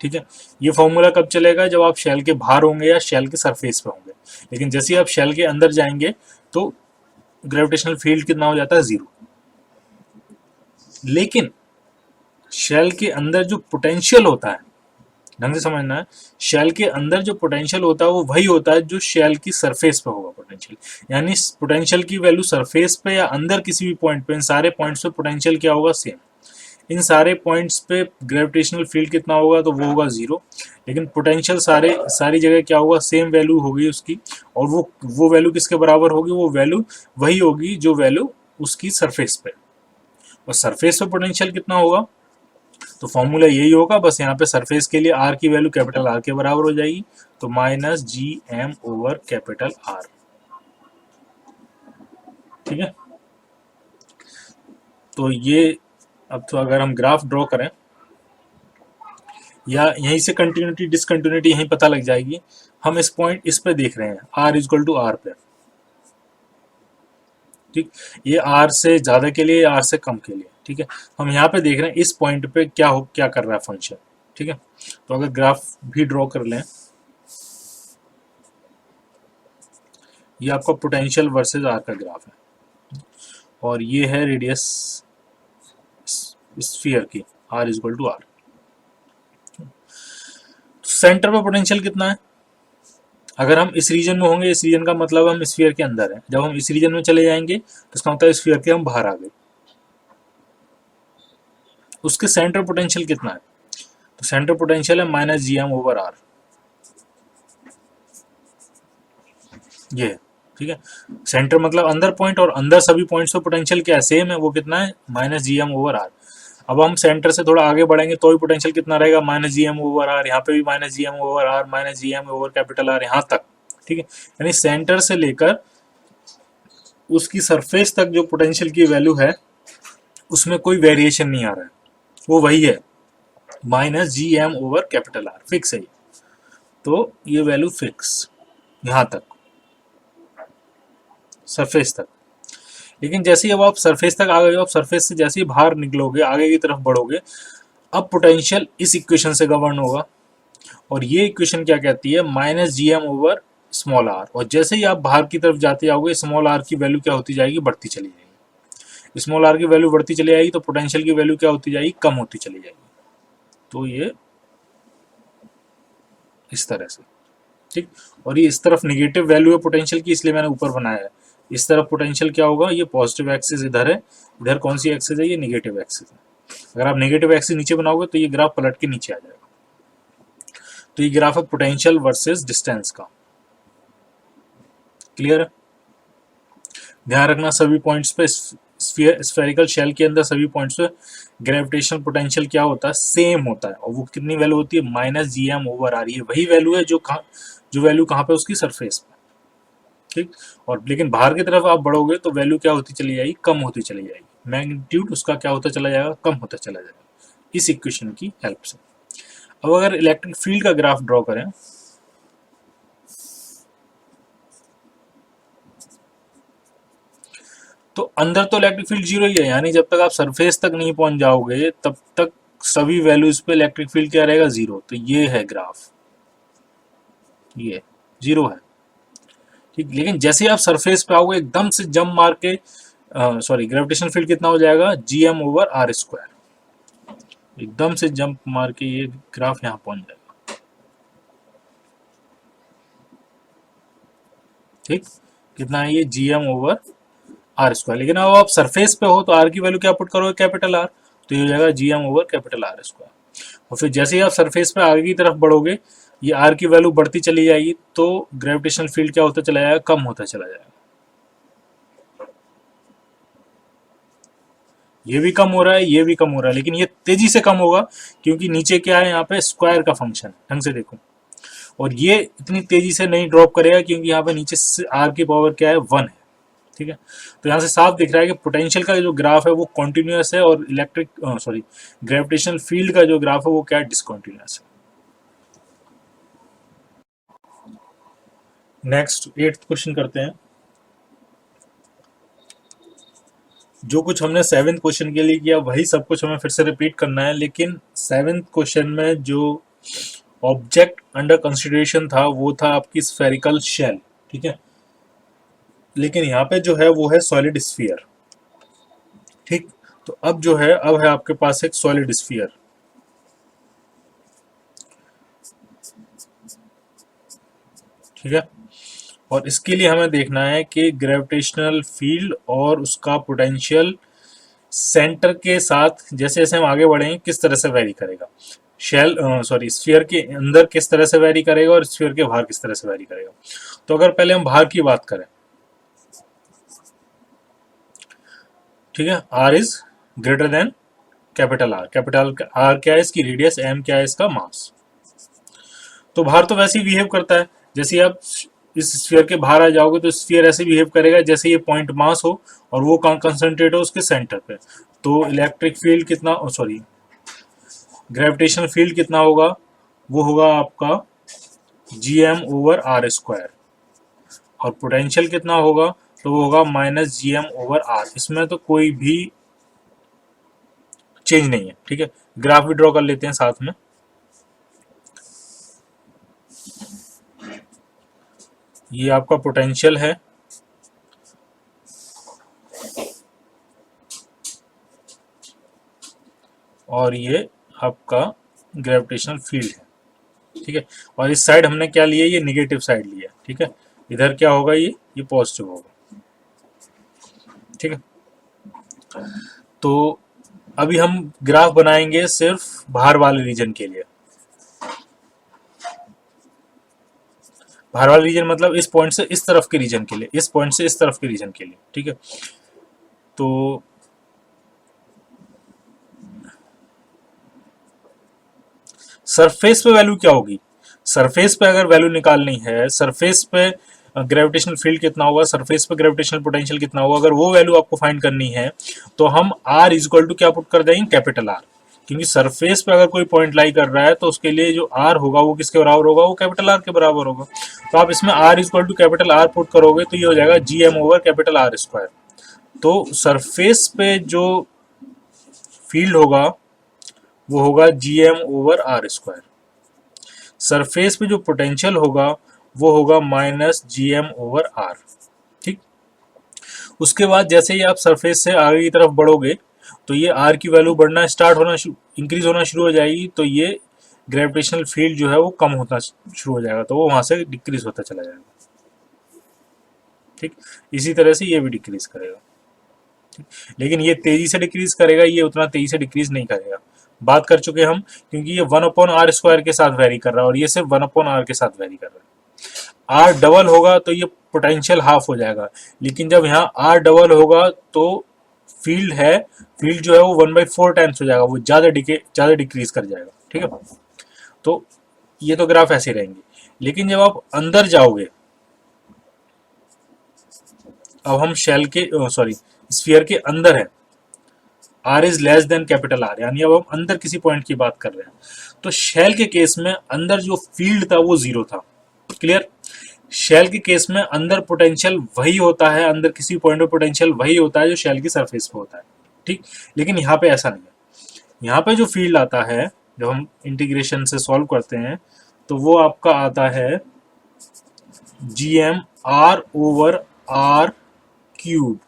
ठीक है, ये फॉर्मूला कब चलेगा, जब आप शेल के बाहर होंगे या शेल के सरफेस पे होंगे। लेकिन जैसे ही आप शेल के अंदर जाएंगे तो ग्रेविटेशनल फील्ड कितना हो जाता है, जीरो। लेकिन शेल के अंदर जो पोटेंशियल होता है, ढंग से समझना है, शेल के अंदर जो पोटेंशियल होता है वो वही होता है जो शेल की सरफेस पे होगा पोटेंशियल। यानी पोटेंशियल की वैल्यू सरफेस पे या अंदर किसी भी पॉइंट पे, इन सारे पॉइंट्स पे पोटेंशियल क्या होगा, सेम। इन सारे पॉइंट्स पे ग्रेविटेशनल फील्ड कितना होगा, तो वो होगा जीरो। लेकिन पोटेंशियल सारी जगह क्या होगा, सेम वैल्यू होगी उसकी। और वो वैल्यू किसके बराबर होगी, वो वैल्यू वही होगी जो वैल्यू उसकी सरफेस पे। और सरफेस पे पोटेंशियल कितना होगा, तो फॉर्मूला यही होगा, बस यहाँ पे सरफेस के लिए आर की वैल्यू कैपिटल आर के बराबर हो जाएगी, तो -Gm/R। ठीक है, तो ये, अब तो अगर हम ग्राफ ड्रॉ करें या यहीं से कंटिन्यूटी डिसकंटिन्यूटी यहीं पता लग जाएगी। हम इस पॉइंट इस पे देख रहे हैं R=R पे। ठीक, ये R से ज्यादा के लिए, R से कम के लिए। ठीक है, हम यहाँ पे देख रहे हैं इस पॉइंट पे क्या कर रहा है फंक्शन। ठीक है, तो अगर ग्राफ भी ड्रॉ कर लें, ये आपका पोटेंशियल वर्सेस आर का ग्राफ है और ये है रेडियस स्फीयर की, R=R। सेंटर पे पोटेंशियल कितना है, अगर हम इस रीजन में होंगे, इस रीजन का मतलब हम स्फीयर के अंदर हैं, जब हम इस रीजन में चले जाएंगे तो इसका मतलब स्फीयर के हम बाहर आ गए। उसके सेंटर पोटेंशियल कितना है, तो सेंटर पोटेंशियल है -Gm/R। ये, ठीक है, सेंटर मतलब अंदर पॉइंट, और अंदर सभी पॉइंट्स पे पोटेंशियल क्या है, सेम है, वो कितना है, -Gm/R। अब हम सेंटर से थोड़ा आगे बढ़ेंगे तो भी पोटेंशियल कितना रहेगा, -Gm/R। यहाँ पे भी -Gm/R, -Gm/R यहाँ तक। ठीक है, यानी सेंटर से लेकर उसकी सरफेस तक जो पोटेंशियल की वैल्यू है उसमें कोई वेरिएशन नहीं आ रहा है, वो वही है, -Gm/R, फिक्स है ये। तो ये वैल्यू फिक्स यहाँ तक, सरफेस तक। लेकिन जैसे ही अब आप सरफेस तक आ गए हो, आप सरफेस से जैसे ही बाहर निकलोगे, आगे की तरफ बढ़ोगे, अब पोटेंशियल इस इक्वेशन से गवर्न होगा। और ये इक्वेशन क्या कहती है, -Gm/r। और जैसे ही आप बाहर की तरफ जाते जाओगे, स्मॉल आर की वैल्यू क्या होती जाएगी, बढ़ती चली जाएगी। स्मॉल आर की वैल्यू बढ़ती चली जाएगी तो पोटेंशियल की वैल्यू क्या होती जाएगी, कम होती चली जाएगी। तो ये इस तरह से। ठीक, और ये इस तरफ निगेटिव वैल्यू है पोटेंशियल की, इसलिए मैंने ऊपर बनाया है। इस तरफ पोटेंशियल क्या होगा, ये पॉजिटिव एक्सिस इधर है, इधर कौन सी एक्सिस है, ये निगेटिव एक्सिस है। अगर आप नेगेटिव एक्सिस नीचे बनाओगे तो ये ग्राफ पलट के नीचे आ जाएगा। तो ये ग्राफ है पोटेंशियल वर्सेस डिस्टेंस का। क्लियर है, ध्यान रखना सभी पॉइंट्स पे, स्फेरिकल शेल के अंदर सभी पॉइंट्स पे ग्रेविटेशनल पोटेंशियल क्या होता है, सेम होता है। और वो कितनी वैल्यू होती है, -Gm/R। ये वही वैल्यू है जो वैल्यू कहाँ पे, उसकी सरफेस पे। ठीक, और लेकिन बाहर की तरफ आप बढ़ोगे तो वैल्यू क्या होती चली जाएगी, कम होती चली जाएगी। मैग्नीट्यूड उसका क्या होता चला जाएगा, कम होता चला जाएगा, इस इक्वेशन की हेल्प से। अब अगर इलेक्ट्रिक फील्ड का ग्राफ ड्रॉ करें, तो अंदर तो इलेक्ट्रिक फील्ड जीरो ही है, यानी जब तक आप सरफेस तक नहीं पहुंच जाओगे तब तक सभी वैल्यूज पे इलेक्ट्रिक फील्ड क्या रहेगा, जीरो। तो ये है ग्राफ, ये जीरो है। ठीक, लेकिन जैसे ही आप सरफेस पे आओगे एकदम से जंप मार के, सॉरी, ग्रेविटेशनल फील्ड कितना हो जाएगा, GM ओवर आर स्क्वायर। एकदम से जंप मार के ये ग्राफ यहाँ पहुंच जाएगा। ठीक, कितना है ये, GM ओवर आर स्क्वायर। लेकिन अब आप सरफेस पे हो तो आर की वैल्यू क्या पुट करोगे, कैपिटल आर, तो ये हो जाएगा GM over capital R square. और फिर जैसे ही आप सरफेस पे आगे की तरफ बढ़ोगे, ये आर की वैल्यू बढ़ती चली जाएगी, तो ग्रेविटेशनल फील्ड क्या होता चला जाएगा, कम होता चला जाएगा। ये भी कम हो रहा है, ये भी कम हो रहा है, लेकिन ये तेजी से कम होगा क्योंकि नीचे क्या है, यहाँ पे स्क्वायर का फंक्शन, ढंग से देखो। और ये इतनी तेजी से नहीं ड्रॉप करेगा क्योंकि यहाँ पे नीचे आर की पावर क्या है, 1 है। ठीक है, तो यहाँ से साफ दिख रहा है कि पोटेंशियल का जो ग्राफ है वो कॉन्टिन्यूस है, और इलेक्ट्रिक सॉरी ग्रेविटेशनल फील्ड का जो ग्राफ है वो क्या है, डिसकॉन्टिन्यूस है। नेक्स्ट 8th क्वेश्चन करते हैं। जो कुछ हमने 7th क्वेश्चन के लिए किया वही सब कुछ हमें फिर से रिपीट करना है, लेकिन 7th क्वेश्चन में जो ऑब्जेक्ट अंडर कंसिडरेशन था वो था आपकी स्फेरिकल शेल। ठीक है, लेकिन यहाँ पे जो है वो है सॉलिड स्फीयर। ठीक, तो अब जो है, अब है आपके पास एक सॉलिड स्फीयर। ठीक है, और इसके लिए हमें देखना है कि ग्रेविटेशनल फील्ड और उसका पोटेंशियल सेंटर के साथ जैसे जैसे हम आगे बढ़ेंगे किस तरह से वेरी करेगा, शेल सॉरी स्फीयर के अंदर किस तरह से वेरी करेगा और स्फीयर के बाहर किस तरह से वेरी करेगा। तो अगर पहले हम बाहर की बात करें, ठीक है, R is greater than capital R. Capital R क्या है, इसकी रेडियस, एम क्या है, इसका मास। तो बाहर तो वैसे ही बिहेव करता है, जैसे ही आप इस स्फीयर के बाहर आ जाओगे तो स्फीयर ऐसे बिहेव करेगा जैसे ये पॉइंट मास हो और वो कंसंट्रेट हो उसके सेंटर पे। तो इलेक्ट्रिक फील्ड कितना, सॉरी ग्रेविटेशनल फील्ड कितना होगा, वो होगा आपका GM ओवर आर स्क्वायर। और पोटेंशियल कितना होगा, तो वो होगा -GM ओवर आर। इसमें तो कोई भी चेंज नहीं है। ठीक है, ग्राफ भी ड्रॉ कर लेते हैं साथ में। ये आपका पोटेंशियल है, और ये आपका ग्रेविटेशनल फील्ड है। ठीक है, और इस साइड हमने क्या लिया, ये निगेटिव साइड लिया। ठीक है, इधर क्या होगा, ये पॉजिटिव होगा। ठीक है, तो अभी हम ग्राफ बनाएंगे सिर्फ बाहर वाले रीजन के लिए। बाहर वाले रीजन मतलब इस पॉइंट से इस तरफ के रीजन के लिए, इस पॉइंट से इस तरफ के रीजन के लिए। ठीक है, तो सरफेस पे वैल्यू क्या होगी, सरफेस पे अगर वैल्यू निकालनी है, सरफेस पे ग्रेविटेशनल फील्ड कितना होगा, सरफेस पे ग्रेविटेशनल पोटेंशियल कितना होगा, अगर वो वैल्यू आपको फाइंड करनी है तो हम r इक्वल टू क्या पुट कर देंगे, कैपिटल R। क्योंकि सरफेस पे अगर कोई पॉइंट लाई कर रहा है तो उसके लिए जो r होगा वो किसके बराबर होगा, वो कैपिटल R के बराबर होगा। तो आप इसमें r equal to capital R put करोगे तो ये हो जाएगा GM over capital R square. तो सरफेस पे जो फील्ड होगा वो होगा GM over are square. Surface पे जो पोटेंशियल होगा वो होगा -GM ओवर आर। ठीक, उसके बाद जैसे ही आप सरफेस से आगे की तरफ बढ़ोगे तो ये आर की वैल्यू बढ़ना स्टार्ट होना, इंक्रीज होना शुरू हो जाएगी, तो ये ग्रेविटेशनल फील्ड जो है वो कम होता शुरू हो जाएगा, तो वो वहां से डिक्रीज होता चला जाएगा। ठीक, इसी तरह से ये भी डिक्रीज करेगा। लेकिन ये तेजी से डिक्रीज करेगा, ये उतना तेजी से डिक्रीज नहीं करेगा। बात कर चुके हम, क्योंकि ये 1/r स्क्वायर के साथ वेरी कर रहा है और ये सिर्फ 1/r के साथ वेरी कर रहा है। r डबल होगा तो ये पोटेंशियल हाफ हो जाएगा, लेकिन जब यहाँ r डबल होगा तो फील्ड है, फील्ड जो है वो 1/4 टाइम्स हो जाएगा, वो ज्यादा डिक्रीज कर जाएगा। ठीक है, तो ये तो ग्राफ ऐसे रहेंगे। लेकिन जब आप अंदर जाओगे, अब हम शेल के सॉरी स्फीयर के अंदर है, r is less then capital R, यानी अब हम अंदर किसी पॉइंट की बात कर रहे हैं, तो शेल के केस में अंदर जो फील्ड था वो जीरो था। क्लियर, शेल के केस में अंदर पोटेंशियल वही होता है, अंदर किसी पॉइंट पे पोटेंशियल वही होता है जो शेल की सरफेस पे होता है। ठीक, लेकिन यहाँ पे ऐसा नहीं है। यहाँ पे जो फील्ड आता है जब हम इंटीग्रेशन से सॉल्व करते हैं तो वो आपका आता है G M R over R cube,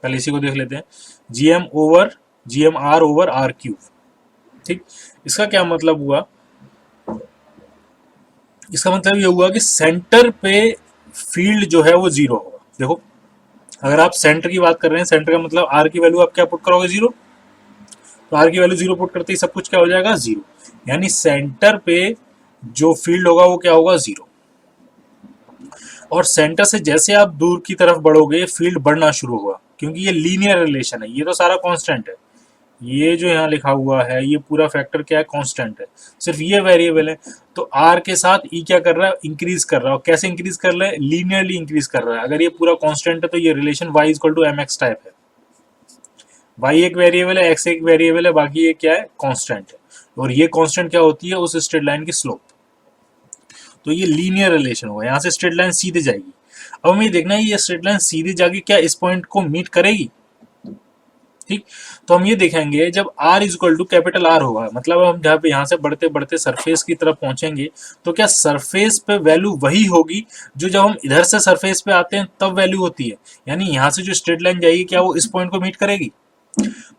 पहले इसी को देख लेते हैं, G M R over R cube. ठीक, इसका क्या मतलब हुआ, इसका मतलब ये हुआ कि सेंटर पे फील्ड जो है वो जीरो होगा। देखो, अगर आप सेंटर की बात कर रहे हैं, सेंटर का मतलब आर की वैल्यू आप क्या पुट करोगे, जीरो, तो आर की वैल्यू जीरो पुट करते ही सब कुछ क्या हो जाएगा, जीरो। यानी सेंटर पे जो फील्ड होगा वो क्या होगा, जीरो। और सेंटर से जैसे आप दूर की तरफ बढ़ोगे फील्ड बढ़ना शुरू होगा, क्योंकि ये लीनियर रिलेशन है, ये तो सारा कांस्टेंट है। ये जो यहाँ लिखा हुआ है ये पूरा फैक्टर क्या है, कांस्टेंट है, सिर्फ ये वेरिएबल है। तो आर के साथ ई क्या कर रहा है, इंक्रीज कर रहा है। और कैसे इंक्रीज कर रहा है, लीनियरली इंक्रीज कर रहा है। अगर ये पूरा कांस्टेंट है तो ये relation y equal to M X type है। y एक वेरिएबल है, x एक वेरिएबल है, बाकी ये क्या है, कांस्टेंट है। और ये कांस्टेंट क्या होती है, उस स्ट्रेट लाइन की स्लोप। तो ये लीनियर रिलेशन होगा, यहाँ से स्ट्रेट लाइन सीधे जाएगी। अब हमें देखना है ये स्ट्रेट लाइन सीधे जाके क्या इस पॉइंट को मीट करेगी। ठीक, तो हम ये देखेंगे जब r equal to capital R होगा, मतलब हम जहाँ पे यहाँ से बढ़ते बढ़ते सरफेस की तरफ पहुंचेंगे, तो क्या सरफेस पे वैल्यू वही होगी जो जब हम इधर से सरफेस पे आते हैं तब वैल्यू होती है। यानी यहाँ से जो स्ट्रेट लाइन जाएगी क्या वो इस पॉइंट को मीट करेगी।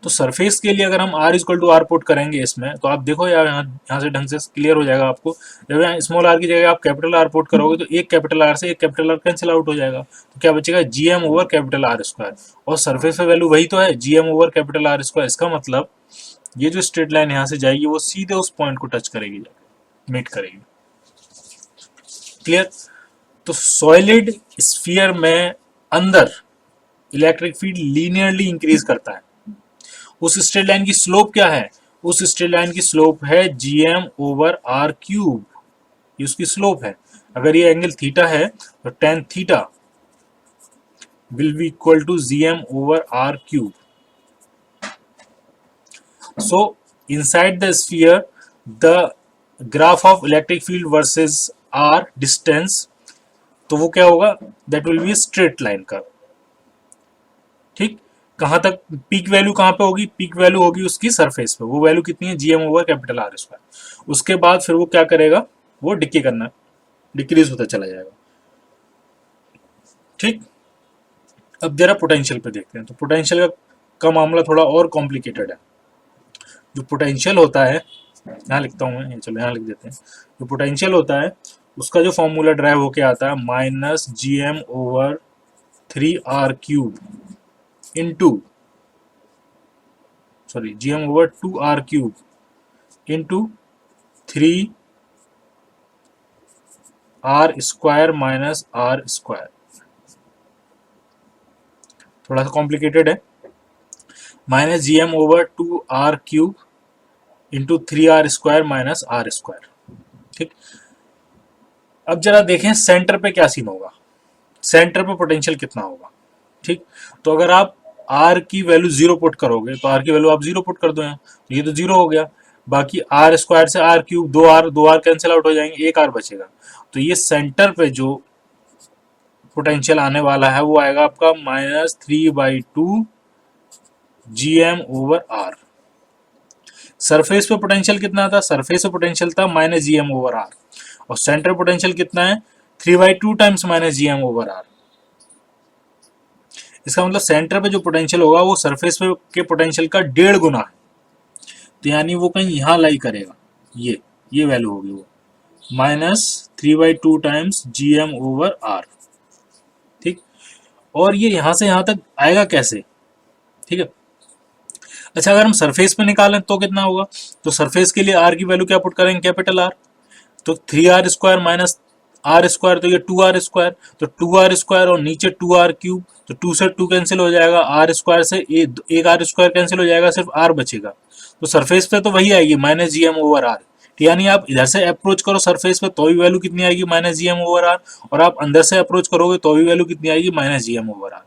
तो सरफेस के लिए अगर हम r equal to R put करेंगे इसमें, तो आप देखो यार यहाँ से ढंग से क्लियर हो जाएगा आपको। जब यहाँ स्मॉल r की जगह आप कैपिटल R पुट करोगे तो एक कैपिटल R से एक कैपिटल R कैंसिल आउट हो जाएगा, तो क्या बचेगा, G M over capital R square. और सरफेस पे वैल्यू वही तो है, G M over capital R square. इसका मतलब ये जो स्ट्रेट लाइन यहाँ से जाएगी वो सीधे उस पॉइंट को टच करेगी, मीट करेगी। क्लियर। तो सॉलिड स्फीयर में अंदर इलेक्ट्रिक फील्ड लीनियरली इंक्रीज करता है। उस स्ट्रेट लाइन की स्लोप क्या है, उस स्ट्रेट लाइन की स्लोप है G M over R cube, ये उसकी स्लोप है। अगर ये एंगल थीटा है तो tan theta will be equal to G M over R cube. So inside the sphere the graph of electric field versus R distance, तो वो क्या होगा, that will be straight line का। ठीक, कहां तक पीक वैल्यू कहां पे होगी, पीक वैल्यू होगी उसकी सरफेस पे, वो वैल्यू कितनी है, GM over capital R square. उसके बाद फिर वो क्या करेगा, वो डिके करना, डिक्रीज होता चला जाएगा। ठीक, अब जरा पोटेंशियल पे देखते हैं। तो पोटेंशियल का मामला थोड़ा और कॉम्प्लिकेटेड है। जो पोटेंशियल होता है, यहाँ लिखता हूँ मैं, चलो यहाँ लिख देते हैं। जो पोटेंशियल होता है उसका जो फॉर्मूला ड्राइव होके आता है minus G M over 3r³ into, sorry, G M over 2r³ into 3r² minus r²। थोड़ा सा कॉम्प्लिकेटेड है। Minus G M over 2r³ into 3r² minus r²। ठीक, अब जरा देखें सेंटर पे क्या सीन होगा, सेंटर पे पोटेंशियल कितना होगा। ठीक, तो अगर आप r की वैल्यू जीरो पुट करोगे तो r की वैल्यू आप जीरो पुट कर दो यहाँ, तो ये तो जीरो हो गया। बाकी r² से r³, दो r कैंसिल आउट हो जाएंगे, एक r बचेगा। तो ये सेंटर पे जो पोटेंशियल आने वाला है वो आएगा आपका -3/2 GM ओवर r। सरफेस पे पोटेंशियल कितना था, सरफेस पे पोटेंशियल था -GM ओवर r, और सेंटर पोटेंशियल कितना है, 3/2 टाइम्स -GM ओवर r। इसका मतलब सेंटर पे जो पोटेंशियल होगा वो सरफेस पे के पोटेंशियल का 1.5 गुना है। तो यानी वो कहीं यहाँ लाई करेगा, ये वैल्यू होगी वो -3/2 टाइम्स GM ओवर r। ठीक, और ये यहाँ से यहाँ तक आएगा कैसे, ठीक है। अच्छा, अगर हम सरफेस पे निकालें तो कितना होगा, तो सरफेस के लिए r की वैल्यू क्या पुट करेंगे, कैपिटल R। तो 3r² माइनस r², तो ये 2r², तो 2r² और नीचे 2r³, तो 2 से 2 कैंसिल हो जाएगा, r² से एक r² कैंसिल हो जाएगा, सिर्फ r बचेगा। तो सरफेस पे तो वही आएगी -GM ओवर r। यानी आप इधर से अप्रोच करो सरफेस पे तो भी वैल्यू कितनी आएगी, -GM ओवर r, और आप अंदर से अप्रोच करोगे तो भी वैल्यू कितनी आएगी, -GM ओवर r।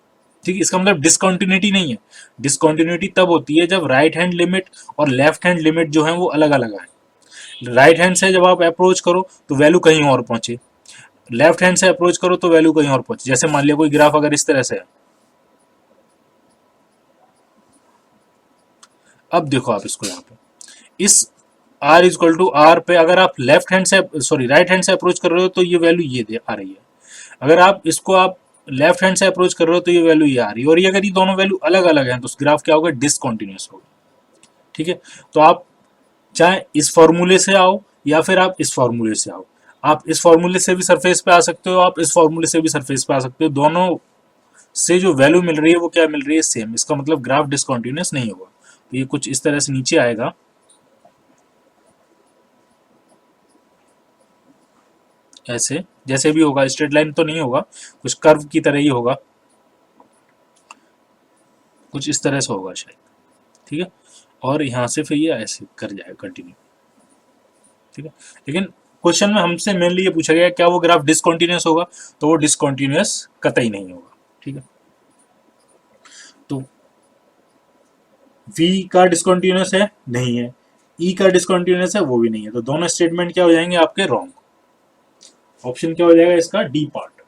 ठीक, इसका मतलब डिसकंटिन्यूटी नहीं है। डिसकंटिन्यूटी तब होती है जब राइट हैंड लिमिट और लेफ्ट हैंड लिमिट जो है वो अलग अलग आए। राइट हैंड से जब आप अप्रोच करो तो वैल्यू कहीं और पहुंचे, लेफ्ट हैंड से अप्रोच करो तो वैल्यू कहीं और पहुंचे। जैसे मान लिया कोई ग्राफ अगर इस तरह से है, अब देखो आप इसको यहाँ पे इस r इक्वल टू r पे अगर आप लेफ्ट हैंड से सॉरी राइट हैंड से अप्रोच कर रहे हो तो ये वैल्यू ये दे आ रही है, अगर आप इसको आप लेफ्ट हैंड से अप्रोच कर रहे हो तो ये वैल्यू ये आ रही है, और ये अगर ये दोनों वैल्यू अलग अलग हैं तो ग्राफ क्या होगा, डिसकंटिन्यूअस होगा। ठीक है, तो आप चाहे इस फॉर्मूले से आओ या फिर आप इस फॉर्मूले से आओ, आप इस फॉर्मूले से भी सरफेस पे आ सकते हो, आप इस फॉर्मूले से भी सरफेस पे आ सकते हो, दोनों से जो वैल्यू मिल रही है वो क्या मिल रही है, सेम। इसका मतलब ग्राफ डिसकंटिन्यूअस नहीं होगा। तो ये कुछ इस तरह से नीचे आएगा, ऐसे जैसे भी होगा, स्ट्रेट लाइन तो नहीं होगा, कुछ कर्व की तरह ही होगा, कुछ इस तरह से होगा शायद। ठीक है, और यहाँ से फिर ये ऐसे कर जाएगा कंटिन्यू। ठीक है, लेकिन क्वेश्चन में हमसे मेनली ये पूछा गया क्या वो ग्राफ डिसकंटिन्यूअस होगा, तो वो डिसकंटिन्यूअस कतई नहीं होगा। ठीक है, तो V का डिसकंटिन्यूअस है, नहीं है, E का डिसकंटिन्यूअस है, वो भी नहीं है, तो दोनों स्टेटमेंट क्या हो जाएंगे आपके रॉन्ग। ऑप्शन क्या हो जाएगा इसका, डी पार्ट।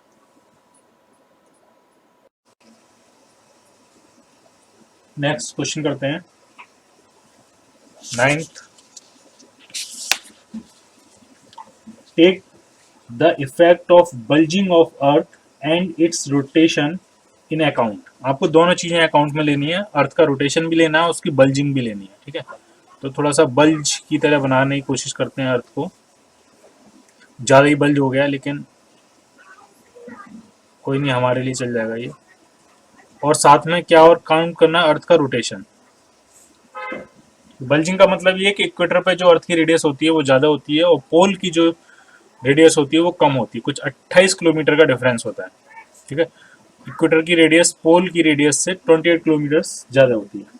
नेक्स्ट क्वेश्चन करते हैं, 9th। Take the effect of bulging of earth and its rotation in account. आपको दोनों चीजें अकाउंट में लेनी है, अर्थ का रोटेशन भी लेना है, उसकी बल्जिंग भी लेनी है। ठीक है, तो थोड़ा सा बल्ज की तरह बनाने की कोशिश करते हैं अर्थ को, ज़्यादा ही बल्ज हो गया लेकिन कोई नहीं, हमारे लिए चल जाएगा ये। और साथ में क्या और काउंट करना, अर्थ का रोटेशन। बल्जिंग का मतलब ये है कि इक्वेटर पे जो अर्थ की रेडियस होती है वो ज़्यादा होती है और पोल की जो रेडियस होती है वो कम होती है, कुछ 28 किलोमीटर का डिफरेंस होता है। ठीक है, इक्वेटर की रेडियस पोल की रेडियस से 28 किलोमीटर ज़्यादा होती है।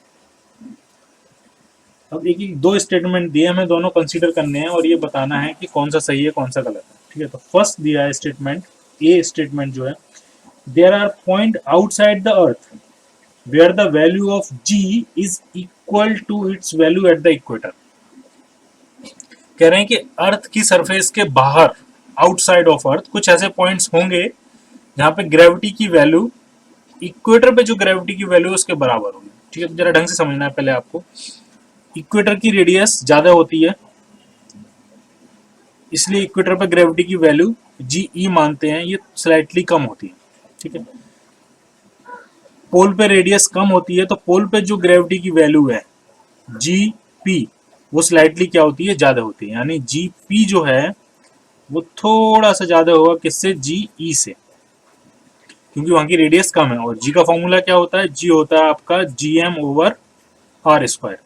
अब एक एक दो स्टेटमेंट दिए, हमें दोनों कंसीडर करने हैं और ये बताना है कि कौन सा सही है कौन सा गलत है। ठीक है, तो फर्स्ट दिया है स्टेटमेंट, ए स्टेटमेंट जो है, there are point outside the earth where the value of G is equal to its value at the equator. कह रहे हैं कि अर्थ की सरफेस के बाहर, आउटसाइड ऑफ अर्थ, कुछ ऐसे पॉइंट्स होंगे जहां पे ग्रेविटी की वैल्यू, इक्वेटर पे जो ग्रेविटी की वैल्यू उसके बराबर होगी। ठीक है, तो जरा ढंग से समझना है पहले आपको। इक्वेटर की रेडियस ज्यादा होती है, इसलिए इक्वेटर पे ग्रेविटी की वैल्यू जी ई मानते हैं, ये स्लाइटली कम होती है। ठीक है, पोल पे रेडियस कम होती है, तो पोल पे जो ग्रेविटी की वैल्यू है जी पी, वो स्लाइटली क्या होती है, ज्यादा होती है। यानी जी पी जो है वो थोड़ा सा ज्यादा होगा किससे, जी ई से, क्योंकि वहां की रेडियस कम है। और जी का फॉर्मूला क्या होता है, जी होता है आपका G M over are square.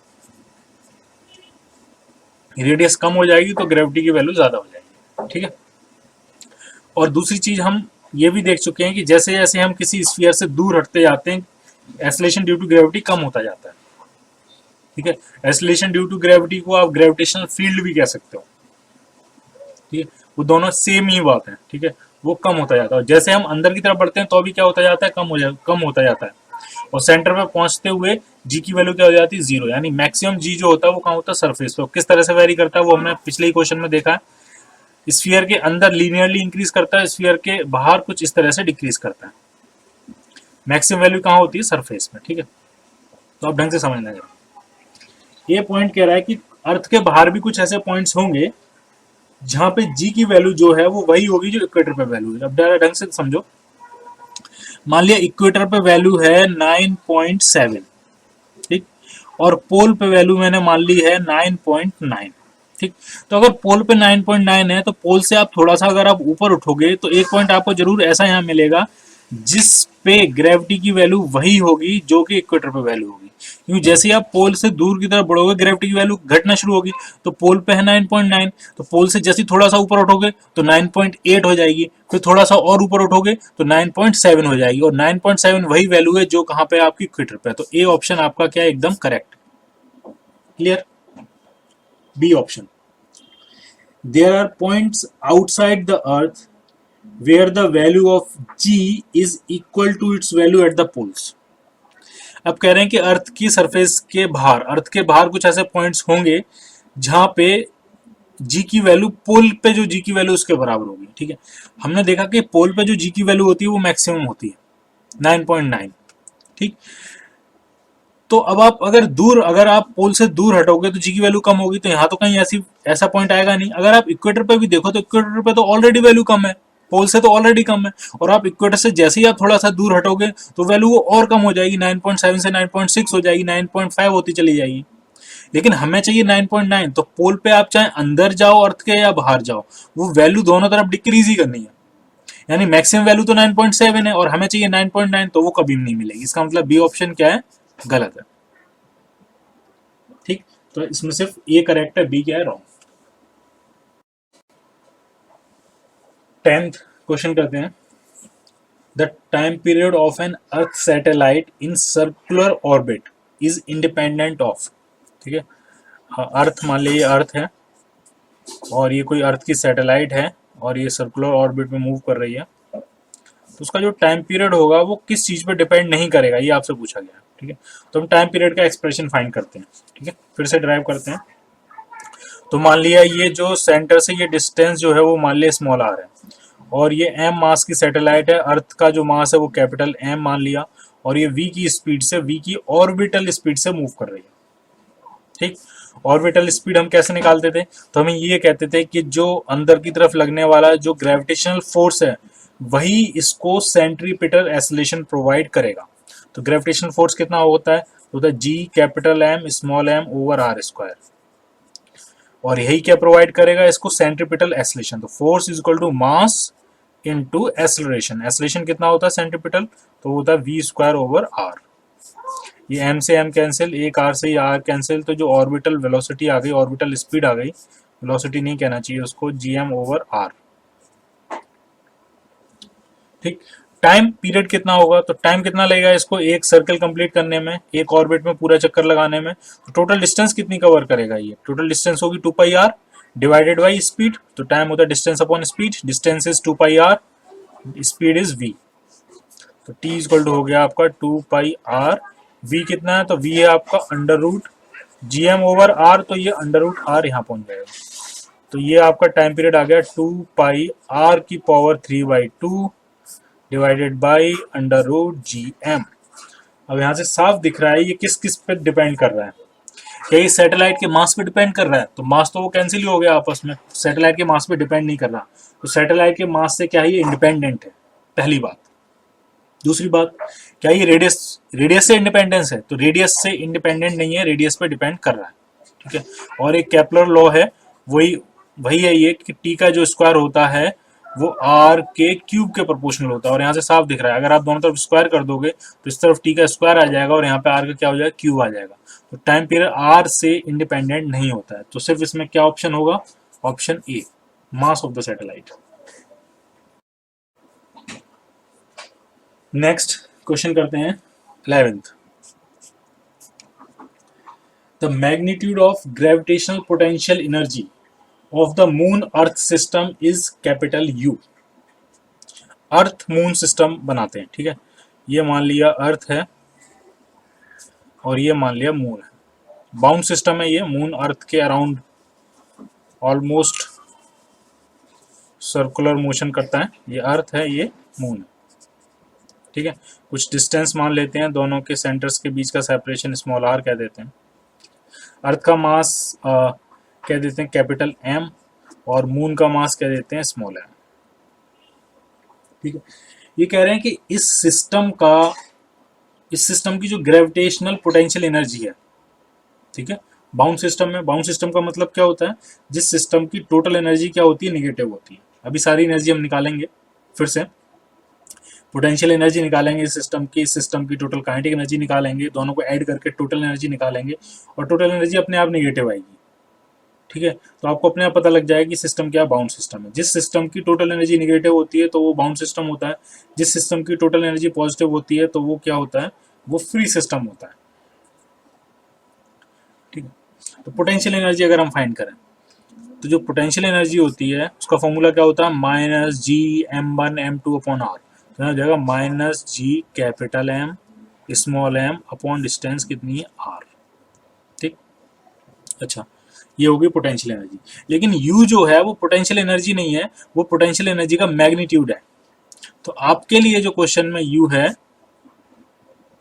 Radius कम हो जाएगी तो ग्रेविटी की वैल्यू ज्यादा हो जाएगी। ठीक है, और दूसरी चीज हम ये भी देख चुके हैं कि जैसे जैसे हम किसी स्फीयर से दूर हटते जाते हैं, एक्सेलरेशन ड्यू टू ग्रेविटी कम होता जाता है। ठीक है, एक्सेलरेशन ड्यू टू ग्रेविटी को आप ग्रेविटेशनल फील्ड भी कह सकते हो। ठीक है, वो दोनों सेम ही बात है। ठीक है, वो कम होता जाता है, और जैसे हम अंदर की तरफ बढ़ते हैं तो भी क्या होता जाता है, कम होता जाता है। और सेंटर पे पहुंचते हुए जी की वैल्यू क्या हो जाती है, जीरो। यानी मैक्सिमम जी जो होता है वो कहाँ होता है, सरफेस पे। किस तरह से वेरी करता है वो हमने पिछले ही क्वेश्चन में देखा है। स्फीयर के अंदर लीनियरली इंक्रीज करता है, स्फीयर के बाहर कुछ इस तरह से डिक्रीज करता है। मैक्सिमम वैल्यू कहाँ होती है, सरफेस में। ठीक है, तो आप ढंग से समझना है। ये पॉइंट कह रहा है कि अर्थ के बाहर भी कुछ ऐसे पॉइंट्स होंगे जहां पे जी की वैल्यू जो है वो वही होगी जो इक्वेटर पे वैल्यू है। अब ढंग से समझो, मान लिया इक्वेटर पे वैल्यू है 9.7, ठीक, और पोल पे वैल्यू मैंने मान ली है 9.9। ठीक, तो अगर पोल पे 9.9 है तो पोल से आप थोड़ा सा अगर आप ऊपर उठोगे तो एक पॉइंट आपको जरूर ऐसा यहाँ मिलेगा जिस पे ग्रेविटी की वैल्यू वही होगी जो कि इक्वेटर पे वैल्यू होगी। क्योंकि जैसे ही आप पोल से दूर की तरफ बढ़ोगे ग्रेविटी की वैल्यू घटना शुरू होगी। तो पोल पे है 9.9, तो पोल से जैसे थोड़ा सा ऊपर उठोगे तो 9.8 हो जाएगी, फिर थोड़ा सा और ऊपर उठोगे तो 9.7 हो जाएगी, और 9.7 वही वैल्यू है जो कहाँ पे आपकी इक्वेटर पे है। तो ए ऑप्शन आपका क्या है, एकदम correct. Clear, B option, there are points outside the earth where the value of g is equal to its value at the poles। अब कह रहे हैं कि अर्थ की सरफेस के बाहर, अर्थ के बाहर कुछ ऐसे पॉइंट्स होंगे जहां पे जी की वैल्यू, पोल पे जो जी की वैल्यू उसके बराबर होगी। ठीक है, हमने देखा कि पोल पे जो जी की वैल्यू होती है वो मैक्सिमम होती है 9.9। ठीक, तो अब आप अगर आप पोल से दूर हटोगे तो जी की वैल्यू कम होगी, तो यहाँ तो कहीं ऐसा पॉइंट आएगा नहीं। अगर आप इक्वेटर पे भी देखो तो इक्वेटर पे तो ऑलरेडी वैल्यू कम है, पोल से तो ऑलरेडी कम है, और आप इक्वेटर से जैसे ही आप थोड़ा सा दूर हटोगे तो वैल्यू वो और कम हो जाएगी, 9.7 से 9.6 हो जाएगी, 9.5 होती चली जाएगी। लेकिन हमें चाहिए 9.9, तो पोल पे आप चाहे अंदर जाओ अर्थ के या बाहर जाओ, वो वैल्यू दोनों तरफ डिक्रीज ही करनी है। यानी मैक्सिमम वैल्यू तो 9.7 है और हमें चाहिए 9.9, तो वो कभी नहीं मिलेगी। इसका मतलब बी ऑप्शन क्या है, गलत है। ठीक, तो इसमें सिर्फ ए करेक्ट है, बी क्या है, रॉन्ग। 10th क्वेश्चन करते हैं। The time period of an earth satellite in circular orbit is independent of. ठीक है, अर्थ मान लीजिए अर्थ है और ये कोई अर्थ की सैटेलाइट है और ये सर्कुलर ऑर्बिट में मूव कर रही है, तो उसका जो टाइम पीरियड होगा वो किस चीज पे डिपेंड नहीं करेगा, ये आपसे पूछा गया है। ठीक है, तो हम टाइम पीरियड का एक्सप्रेशन फाइंड करते हैं। ठीक है, फिर से ड्राइव करते हैं। तो मान लिया ये जो सेंटर से ये डिस्टेंस जो है वो मान लिया स्मॉल आर है, और ये एम मास की सैटेलाइट है, अर्थ का जो मास है वो कैपिटल एम मान लिया, और ये वी की स्पीड से, वी की ऑर्बिटल स्पीड से मूव कर रही है। ठीक, ऑर्बिटल स्पीड हम कैसे निकालते थे, तो हमें ये कहते थे कि जो अंदर की तरफ लगने वाला जो ग्रेविटेशनल फोर्स है वही इसको सेंट्रीपिटल एक्सेलरेशन प्रोवाइड करेगा। तो ग्रेविटेशनल फोर्स कितना होता है G capital M small m over are square, और यही क्या प्रोवाइड करेगा इसको, सेंट्रीपिटल एक्सेलरेशन। तो force is equal to mass into acceleration. Acceleration कितना होता है सेंट्रीपिटल, तो होता है वी स्क्वायर ओवर आर। ये एम से एम कैंसिल, एक आर से ये आर कैंसिल, तो जो ऑर्बिटल वेलोसिटी आ गई, ऑर्बिटल स्पीड आ गई, वेलोसिटी नहीं कहना चाहिए उसको, जी एम ओवर आर। ठीक, टाइम पीरियड कितना होगा, तो टाइम कितना लगेगा इसको एक सर्कल कंप्लीट करने में, एक ऑर्बिट में पूरा चक्कर लगाने में। तो टोटल डिस्टेंस कितनी कवर करेगा, ये टोटल डिस्टेंस होगी 2 pi R divided by speed. तो टाइम होता है distance upon speed, distance is 2 pi R, speed is V. तो टी इक्वल टू हो गया आपका 2 पाई आर, वी कितना है, तो वी है आपका under root G M over are, तो ये अंडर रूट आर यहाँ पहुंच जाएगा। तो ये आपका टाइम पीरियड आ गया 2 पाई आर की power 3/2 divided by under root G M. अब यहाँ से साफ दिख रहा है ये किस किस पे डिपेंड कर रहा है। क्या ये सैटेलाइट के मास पे डिपेंड कर रहा है, तो मास तो वो कैंसिल ही हो गया आपस में, सैटेलाइट के मास पे डिपेंड नहीं कर रहा। तो सैटेलाइट के मास से क्या है, ये इंडिपेंडेंट है, पहली बात। दूसरी बात, क्या ये रेडियस से इंडिपेंडेंस है, तो रेडियस से इंडिपेंडेंट नहीं है, रेडियस पे डिपेंड कर रहा है। ठीक है, और एक केपलर लॉ है, वही वही है ये कि टी का जो स्क्वायर होता है वो आर के क्यूब के प्रोपोर्शनल होता है। और यहाँ से साफ दिख रहा है, अगर आप दोनों तरफ स्क्वायर कर दोगे तो इस तरफ टी का स्क्वायर आ जाएगा और यहाँ पे आर का क्या हो जाएगा, क्यूब आ जाएगा। तो टाइम पीरियड आर से इंडिपेंडेंट नहीं होता है। तो सिर्फ इसमें क्या ऑप्शन होगा, option A, mass of the satellite. Next question करते हैं 11th। The magnitude of gravitational potential energy of the moon earth system is capital you. Earth moon system बनाते हैं, ठीक है, ये मान लिया अर्थ है और ये मान लिया मून है, बाउंड सिस्टम है ये, मून अर्थ के अराउंड ऑलमोस्ट सर्कुलर मोशन करता है, ये अर्थ है ये मून है। ठीक है, कुछ डिस्टेंस मान लेते हैं, दोनों के सेंटर्स के बीच का सेपरेशन स्मॉल आर कह देते हैं। अर्थ का मास कह देते हैं कैपिटल एम और मून का मास कह देते हैं स्मॉल एम। ठीक है, ये कह रहे हैं कि इस सिस्टम की जो ग्रेविटेशनल पोटेंशियल एनर्जी है, ठीक है, बाउंड सिस्टम में, बाउंड सिस्टम का मतलब क्या होता है, जिस सिस्टम की टोटल एनर्जी क्या होती है, निगेटिव होती है। अभी सारी एनर्जी हम निकालेंगे, फिर से पोटेंशियल एनर्जी निकालेंगे सिस्टम की टोटल काइनेटिक एनर्जी निकालेंगे, दोनों को ऐड करके टोटल एनर्जी निकालेंगे और टोटल एनर्जी अपने आप निगेटिव आएगी। ठीक है, तो आपको अपने आप पता लग जाएगा कि सिस्टम क्या बाउंड सिस्टम है। जिस सिस्टम की टोटल एनर्जी निगेटिव होती है तो वो बाउंड सिस्टम होता है, जिस सिस्टम की टोटल एनर्जी पॉजिटिव होती है तो वो क्या होता है, वो फ्री सिस्टम होता है। ठीक है, तो पोटेंशियल एनर्जी अगर हम फाइंड करें तो जो पोटेंशियल एनर्जी होती है उसका फॉर्मूला क्या होता है, minus ji M1 M2 upon are. तो यहाँ जाएगा minus G capital M small m upon distance कितनी है आर। ठीक, अच्छा, ये होगी पोटेंशियल एनर्जी। लेकिन U जो है वो पोटेंशियल एनर्जी नहीं है, वो पोटेंशियल एनर्जी का मैग्नीट्यूड है। तो आपके लिए जो क्वेश्चन में U है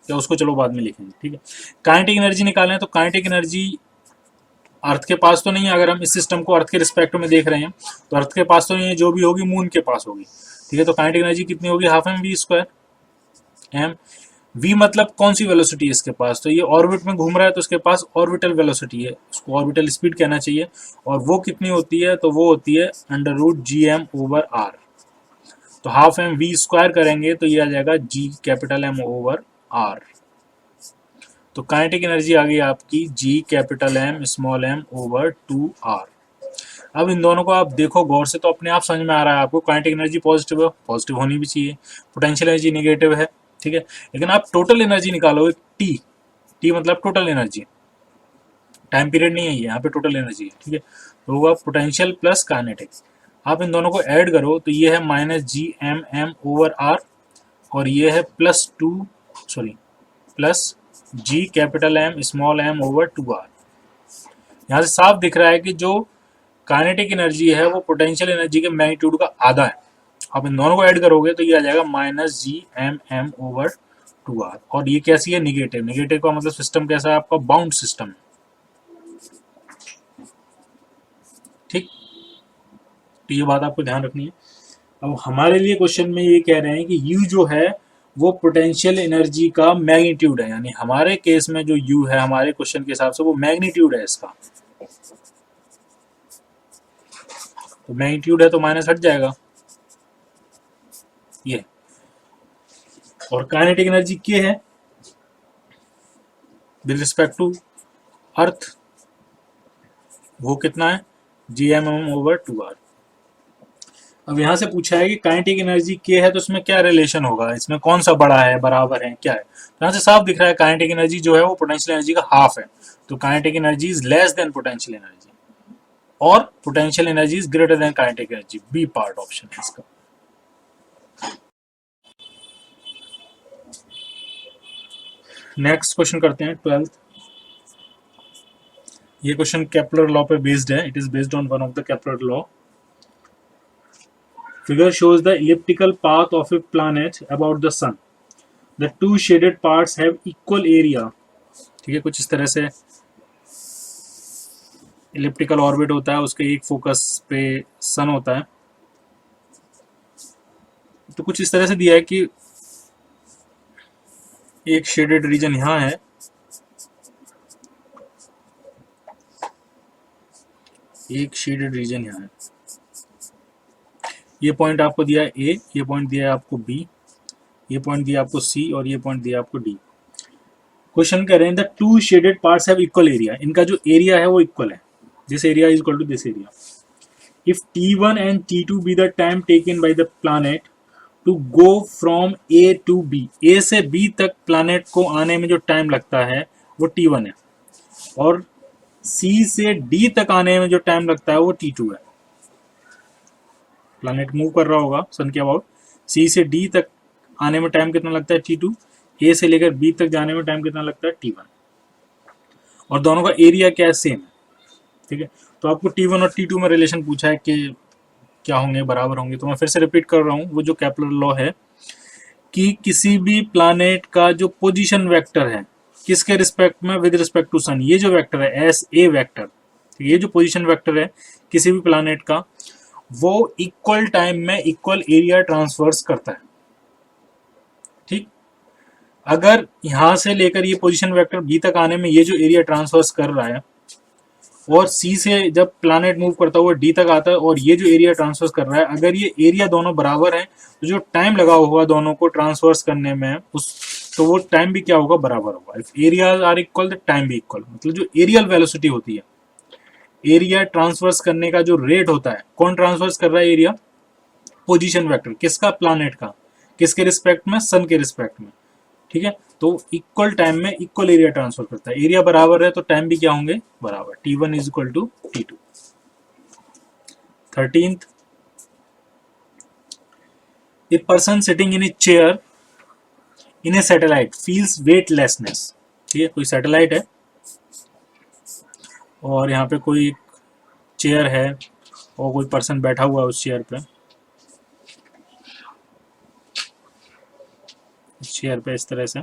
या उसको चलो बाद में लिखेंगे, ठीक है। काइनेटिक एनर्जी निकालें तो काइनेटिक एनर्जी अर्थ के पास तो नहीं है, अगर हम इस सिस्टम को अर्थ के रिस्पेक्ट में देख रहे हैं तो अर्थ के पास तो नहीं है, जो भी होगी मून के पास होगी, ठीक है। तो काइनेटिक एनर्जी कितनी होगी, half M we square. M V मतलब कौन सी वेलोसिटी है इसके पास, तो ये ऑर्बिट में घूम रहा है तो इसके पास ऑर्बिटल वेलोसिटी है, उसको ऑर्बिटल स्पीड कहना चाहिए। और वो कितनी होती है, तो वो होती है under root G M over are. तो हाफ एम वी स्क्वायर करेंगे तो ये आ जाएगा G capital M over are. तो काइनेटिक एनर्जी आ गई आपकी G capital M small m over 2r। अब इन दोनों को आप देखो गौर से तो अपने आप समझ में आ रहा है आपको, काइनेटिक एनर्जी पॉजिटिव है, पॉजिटिव होनी भी चाहिए, पोटेंशियल एनर्जी नेगेटिव है, ठीक है। लेकिन आप टोटल एनर्जी निकालोगे, टी, टी मतलब टोटल एनर्जी, टाइम पीरियड नहीं है ये, यहाँ पे टोटल एनर्जी है, ठीक है। तो होगा पोटेंशियल प्लस काइनेटिक। आप इन दोनों को ऐड करो तो ये है minus G M M over r, और ये है plus G capital M small m over 2r। यहाँ से साफ दिख रहा है कि जो काइनेटिक एनर्जी है वो पोटेंशियल एनर्जी के मैग्नीट्यूड का आधा है। आप इन दोनों को ऐड करोगे तो ये आ जाएगा minus G M M over 2r। और ये कैसी है, निगेटिव। निगेटिव का मतलब सिस्टम कैसा है आपका, बाउंड सिस्टम है, ठीक। तो ये बात आपको ध्यान रखनी है। अब हमारे लिए क्वेश्चन में ये कह रहे हैं कि U जो है वो पोटेंशियल एनर्जी का मैग्नीट्यूड है, यानी हमारे केस में जो U है हमारे क्वेश्चन के हिसाब से वो मैग्नीट्यूड है इसका। तो मैग्नीट्यूड है तो माइनस हट जाएगा ये। और काइनेटिक एनर्जी K है विद रिस्पेक्ट टू अर्थ, वो कितना है, G M M over 2r। अब यहां से पूछा है कि काइनेटिक एनर्जी K है तो इसमें क्या रिलेशन होगा, इसमें कौन सा बड़ा है, बराबर है, क्या है। तो यहाँ से साफ दिख रहा है काइनेटिक एनर्जी जो है वो पोटेंशियल एनर्जी का हाफ है। तो kinetic energy is less than potential energy, और potential energy is greater than kinetic energy. B part option है इसका। नेक्स्ट क्वेश्चन करते हैं 12th। ये क्वेश्चन केपलर लॉ पे बेस्ड है, it is based on one of the Kepler law. Figure shows the elliptical path of a planet about the sun. The two shaded parts have equal area. ठीक है, कुछ इस तरह से elliptical orbit होता है, उसके एक फोकस पे सन होता है। तो कुछ इस तरह से दिया है कि एक शेडेड रीजन यहाँ है, एक शेडेड रीजन यहाँ है। ये पॉइंट आपको दिया है ए, ये पॉइंट दिया है आपको बी, ये पॉइंट दिया आपको सी, और ये पॉइंट दिया आपको डी। क्वेश्चन कह रहे हैं the two shaded parts have equal area. इनका जो एरिया है वो इक्वल है, this area is equal to this area. If T1 and T2 be the time taken by the planet to go from A to B, A से B तक planet को आने में जो टाइम लगता है वो T1 है, और सी से डी तक आने में जो टाइम लगता है वो T2 है। प्लैनेट मूव कर रहा होगा सन के अबाउट, सी से डी तक आने में टाइम कितना लगता है T2, ए से लेकर बी तक जाने में टाइम कितना लगता है T1, और दोनों का एरिया क्या है, सेम है, ठीक है। तो आपको T1 और T2 में रिलेशन पूछा है कि क्या होंगे, बराबर होंगे। तो मैं फिर से रिपीट कर रहा हूँ, वो जो केपलर लॉ है कि किसी भी प्लैनेट का जो पोजीशन वेक्टर है किसके रिस्पेक्ट में, विद रिस्पेक्ट टू सन, ये जो वेक्टर है एस ए वेक्टर, ये जो पोजीशन वेक्टर है किसी भी प्लैनेट का, वो इक्वल टाइम में इक्वल एरिया ट्रांसफर्स करता है, ठीक। अगर यहां से लेकर ये पोजीशन वेक्टर बी तक आने में ये जो एरिया ट्रांसफर्स कर रहा है, और सी से जब प्लैनेट मूव करता हुआ डी तक आता है और ये जो एरिया ट्रांसफर्स कर रहा है, अगर ये एरिया दोनों बराबर है तो जो टाइम लगा होगा दोनों को ट्रांसफर्स करने में तो वो टाइम भी क्या होगा, बराबर होगा। If areas are equal the time भी इक्वल, मतलब जो एरियल वेलोसिटी होती है, एरिया ट्रांसफर्स करने का जो रेट होता है, कौन ट्रांसफर्स कर रहा है एरिया, पोजीशन वेक्टर, किसका, प्लैनेट का, किसके रिस्पेक्ट में, सन के रिस्पेक्ट में, ठीक है। तो इक्वल टाइम में इक्वल एरिया ट्रांसफर करता है, एरिया बराबर है तो टाइम भी क्या होंगे, बराबर। T1 is equal to T2। 13th, a person sitting in a chair in a satellite feels weightlessness. ठीक है, कोई सैटेलाइट है और यहाँ पे कोई चेयर है और कोई पर्सन बैठा हुआ है उस चेयर पे, इस चेयर पे इस तरह से,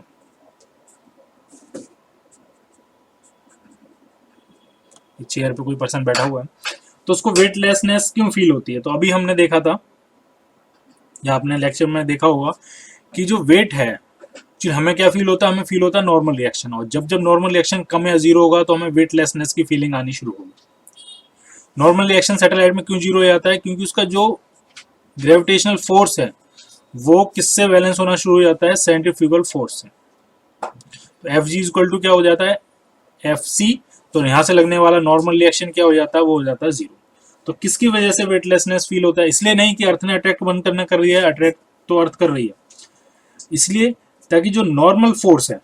चेयर पे कोई पर्सन बैठा हुआ है, तो उसको वेटलेसनेस क्यों फील होती है? तो अभी हमने देखा था, या आपने लेक्चर में देखा होगा कि जो वेट है, फिर हमें क्या फील होता है? हमें फील होता है नॉर्मल रिएक्शन, और जब जब नॉर्मल रिएक्शन कम या जीरो होगा तो हमें वेटलेसनेस की फीलिंग आनी शुरू होगी। नॉर्मल रिएक्शन सैटेलाइट में क्यों जीरो हो जाता है? क्योंकि उसका जो ग्रेविटेशनल फोर्स है वो किससे बैलेंस होना शुरू हो जाता है? सेंट्रीफ्यूगल फोर्स से। तो एफ जी इक्वल टू क्या हो जाता है? F C. तो यहाँ से लगने वाला नॉर्मल रिएक्शन क्या हो जाता है? वो हो जाता है जीरो। तो किसकी वजह से वेटलेसनेस फील होता है? इसलिए नहीं कि अर्थ ने अट्रैक्ट बंद करना कर रही है, अट्रैक्ट तो अर्थ कर रही है, इसलिए ताकि जो नॉर्मल फोर्स है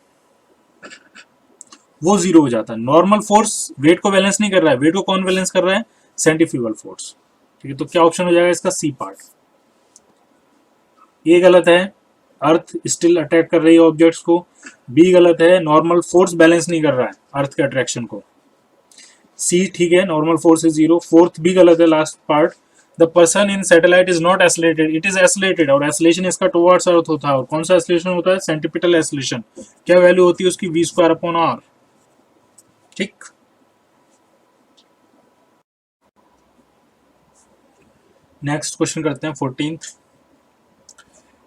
वो जीरो हो जाता है। नॉर्मल फोर्स वेट को बैलेंस नहीं कर रहा है, वेट को कौन बैलेंस कर रहा है? Centrifugal force. ठीक है, तो क्या ऑप्शन हो जाएगा इसका? C part. ए गलत है, अर्थ स्टिल अट्रैक्ट कर रही है ऑब्जेक्ट्स को। बी गलत है, नॉर्मल फोर्स बैलेंस नहीं कर रहा है अर्थ के अट्रैक्शन को। सी ठीक है, normal force is zero. Fourth भी गलत है, last part. The person in satellite is not accelerated, it is accelerated, और एसलेशन इसका टुवर्ड्स अर्थ होता है। और कौन सा एसलेशन होता है? Centripetal acceleration. क्या वैल्यू होती है उसकी? V square upon R. ठीक, नेक्स्ट क्वेश्चन करते हैं 14th।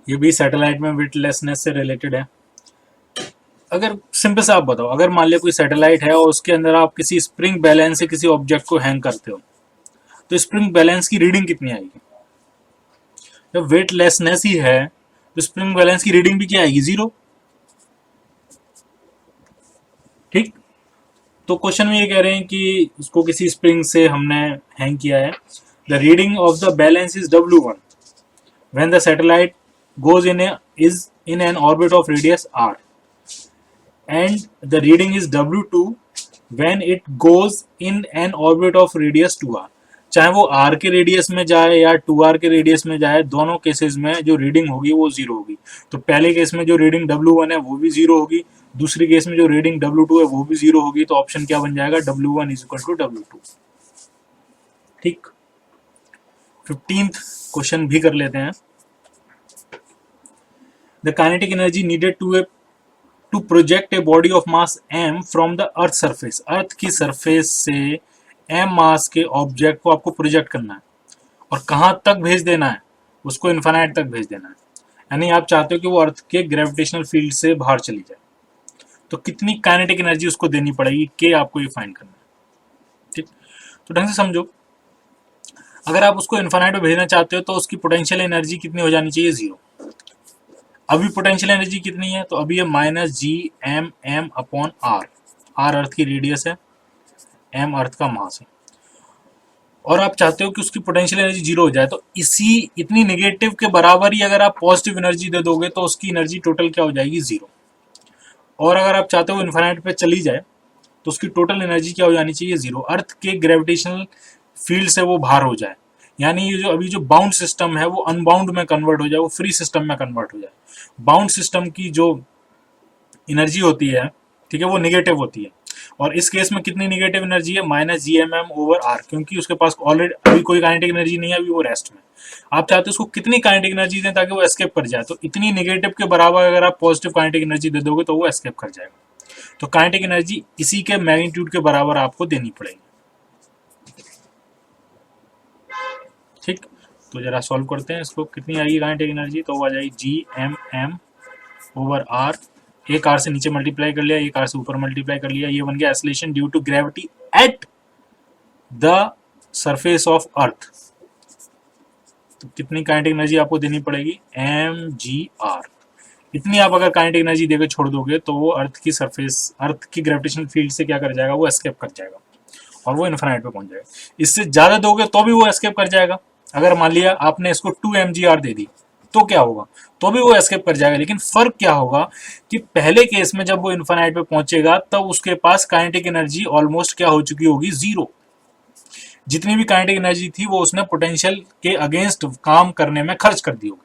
ये भी सैटेलाइट में वेटलेसनेस से रिलेटेड है। अगर सिंपल से आप बताओ, अगर मान लिया कोई सैटेलाइट है और उसके अंदर आप किसी स्प्रिंग बैलेंस से किसी ऑब्जेक्ट को हैंग करते हो, तो स्प्रिंग बैलेंस की रीडिंग कितनी आएगी? जब वेटलेसनेस ही है तो स्प्रिंग बैलेंस की रीडिंग भी क्या आएगी? जीरो। ठीक, तो क्वेश्चन में ये कह रहे हैं कि इसको किसी स्प्रिंग से हमने हैंग किया है। The reading of the balance is W1 when the satellite goes in an orbit of radius r, and the reading is W2 when it goes in an orbit of radius 2r। चाहे वो r के radius में जाए या 2r के radius में जाए, दोनों केसेस में जो रीडिंग होगी वो जीरो होगी। तो पहले केस में जो रीडिंग W1 है वो भी जीरो होगी, दूसरी केस में जो रीडिंग W2 है वो भी जीरो होगी। तो ऑप्शन क्या बन जाएगा? W1 is equal to W2। ठीक, 15th क्वेश्चन भी कर लेते हैं। The kinetic energy needed to project a body of mass m from the earth surface। अर्थ की सरफेस से m मास के ऑब्जेक्ट को आपको प्रोजेक्ट करना है, और कहाँ तक भेज देना है? उसको इन्फिनाइट तक भेज देना है। यानी आप चाहते हो कि वो अर्थ के ग्रेविटेशनल फील्ड से बाहर चली जाए, तो कितनी काइनेटिक एनर्जी उसको देनी पड़ेगी, के आपको ये फाइंड करना है। ठीक, तो ढंग से समझो। अगर आप उसको इन्फिनाइट में भेजना चाहते हो तो उसकी पोटेंशियल एनर्जी कितनी हो जानी चाहिए? जीरो। अभी पोटेंशियल एनर्जी कितनी है? तो अभी ये -Gm_m/r। आर अर्थ की रेडियस है, m अर्थ का मास है, और आप चाहते हो कि उसकी पोटेंशियल एनर्जी जीरो हो जाए। तो इतनी नेगेटिव के बराबर ही अगर आप पॉजिटिव एनर्जी दे दोगे तो उसकी एनर्जी टोटल क्या हो जाएगी? जीरो। और अगर आप चाहते हो इन्फिनाइट पे चली जाए तो उसकी टोटल एनर्जी क्या हो जानी चाहिए? जीरो। अर्थ के ग्रेविटेशनल फील्ड से वो बाहर हो जाए, यानी ये जो अभी जो बाउंड सिस्टम है वो अनबाउंड में कन्वर्ट हो जाए, वो फ्री सिस्टम में कन्वर्ट हो जाए। बाउंड सिस्टम की जो एनर्जी होती है, ठीक है, वो निगेटिव होती है, और इस केस में कितनी निगेटिव एनर्जी है? -Gmm/r, क्योंकि उसके पास ऑलरेडी अभी कोई काइनेटिक एनर्जी नहीं है, अभी वो रेस्ट में। आप चाहते हो उसको कितनी काइनेटिक एनर्जी दें ताकि वो एस्केप कर जाए? तो इतनी निगेटिव के बराबर अगर आप पॉजिटिव काइनेटिक एनर्जी दे दोगे तो वो एस्केप कर जाएगा। तो काइनेटिक एनर्जी इसी के मैग्नीट्यूड के बराबर आपको देनी पड़ेगी। ठीक, तो जरा सॉल्व करते हैं इसको। कितनी आएगी काइनेटिक एनर्जी? तो वो आ जाएगी Gmm/r। एक आर से नीचे मल्टीप्लाई कर लिया, एक आर से ऊपर मल्टीप्लाई कर लिया, ये बन गया acceleration due to gravity at the surface of earth. तो कितनी काइनेटिक एनर्जी आपको देनी पड़ेगी? mgr। इतनी आप अगर काइनेटिक एनर्जी देकर छोड़ दोगे तो वो अर्थ की सरफेस, अर्थ की ग्रेविटेशनल फील्ड से क्या कर जाएगा? वो एस्केप कर जाएगा और वो इन्फिनाइट पे पहुंच जाएगा। इससे ज्यादा दोगे तो भी वो एस्केप कर जाएगा। अगर मान लिया आपने इसको 2 mgr दे दी तो क्या होगा? तो भी वो एस्केप कर जाएगा। लेकिन फर्क क्या होगा कि पहले केस में जब वो इन्फिनाइट पे पहुंचेगा तब उसके पास काइनेटिक एनर्जी ऑलमोस्ट क्या हो चुकी होगी? जीरो। जितनी भी काइनेटिक एनर्जी थी वो उसने पोटेंशियल के अगेंस्ट काम करने में खर्च कर दी होगी।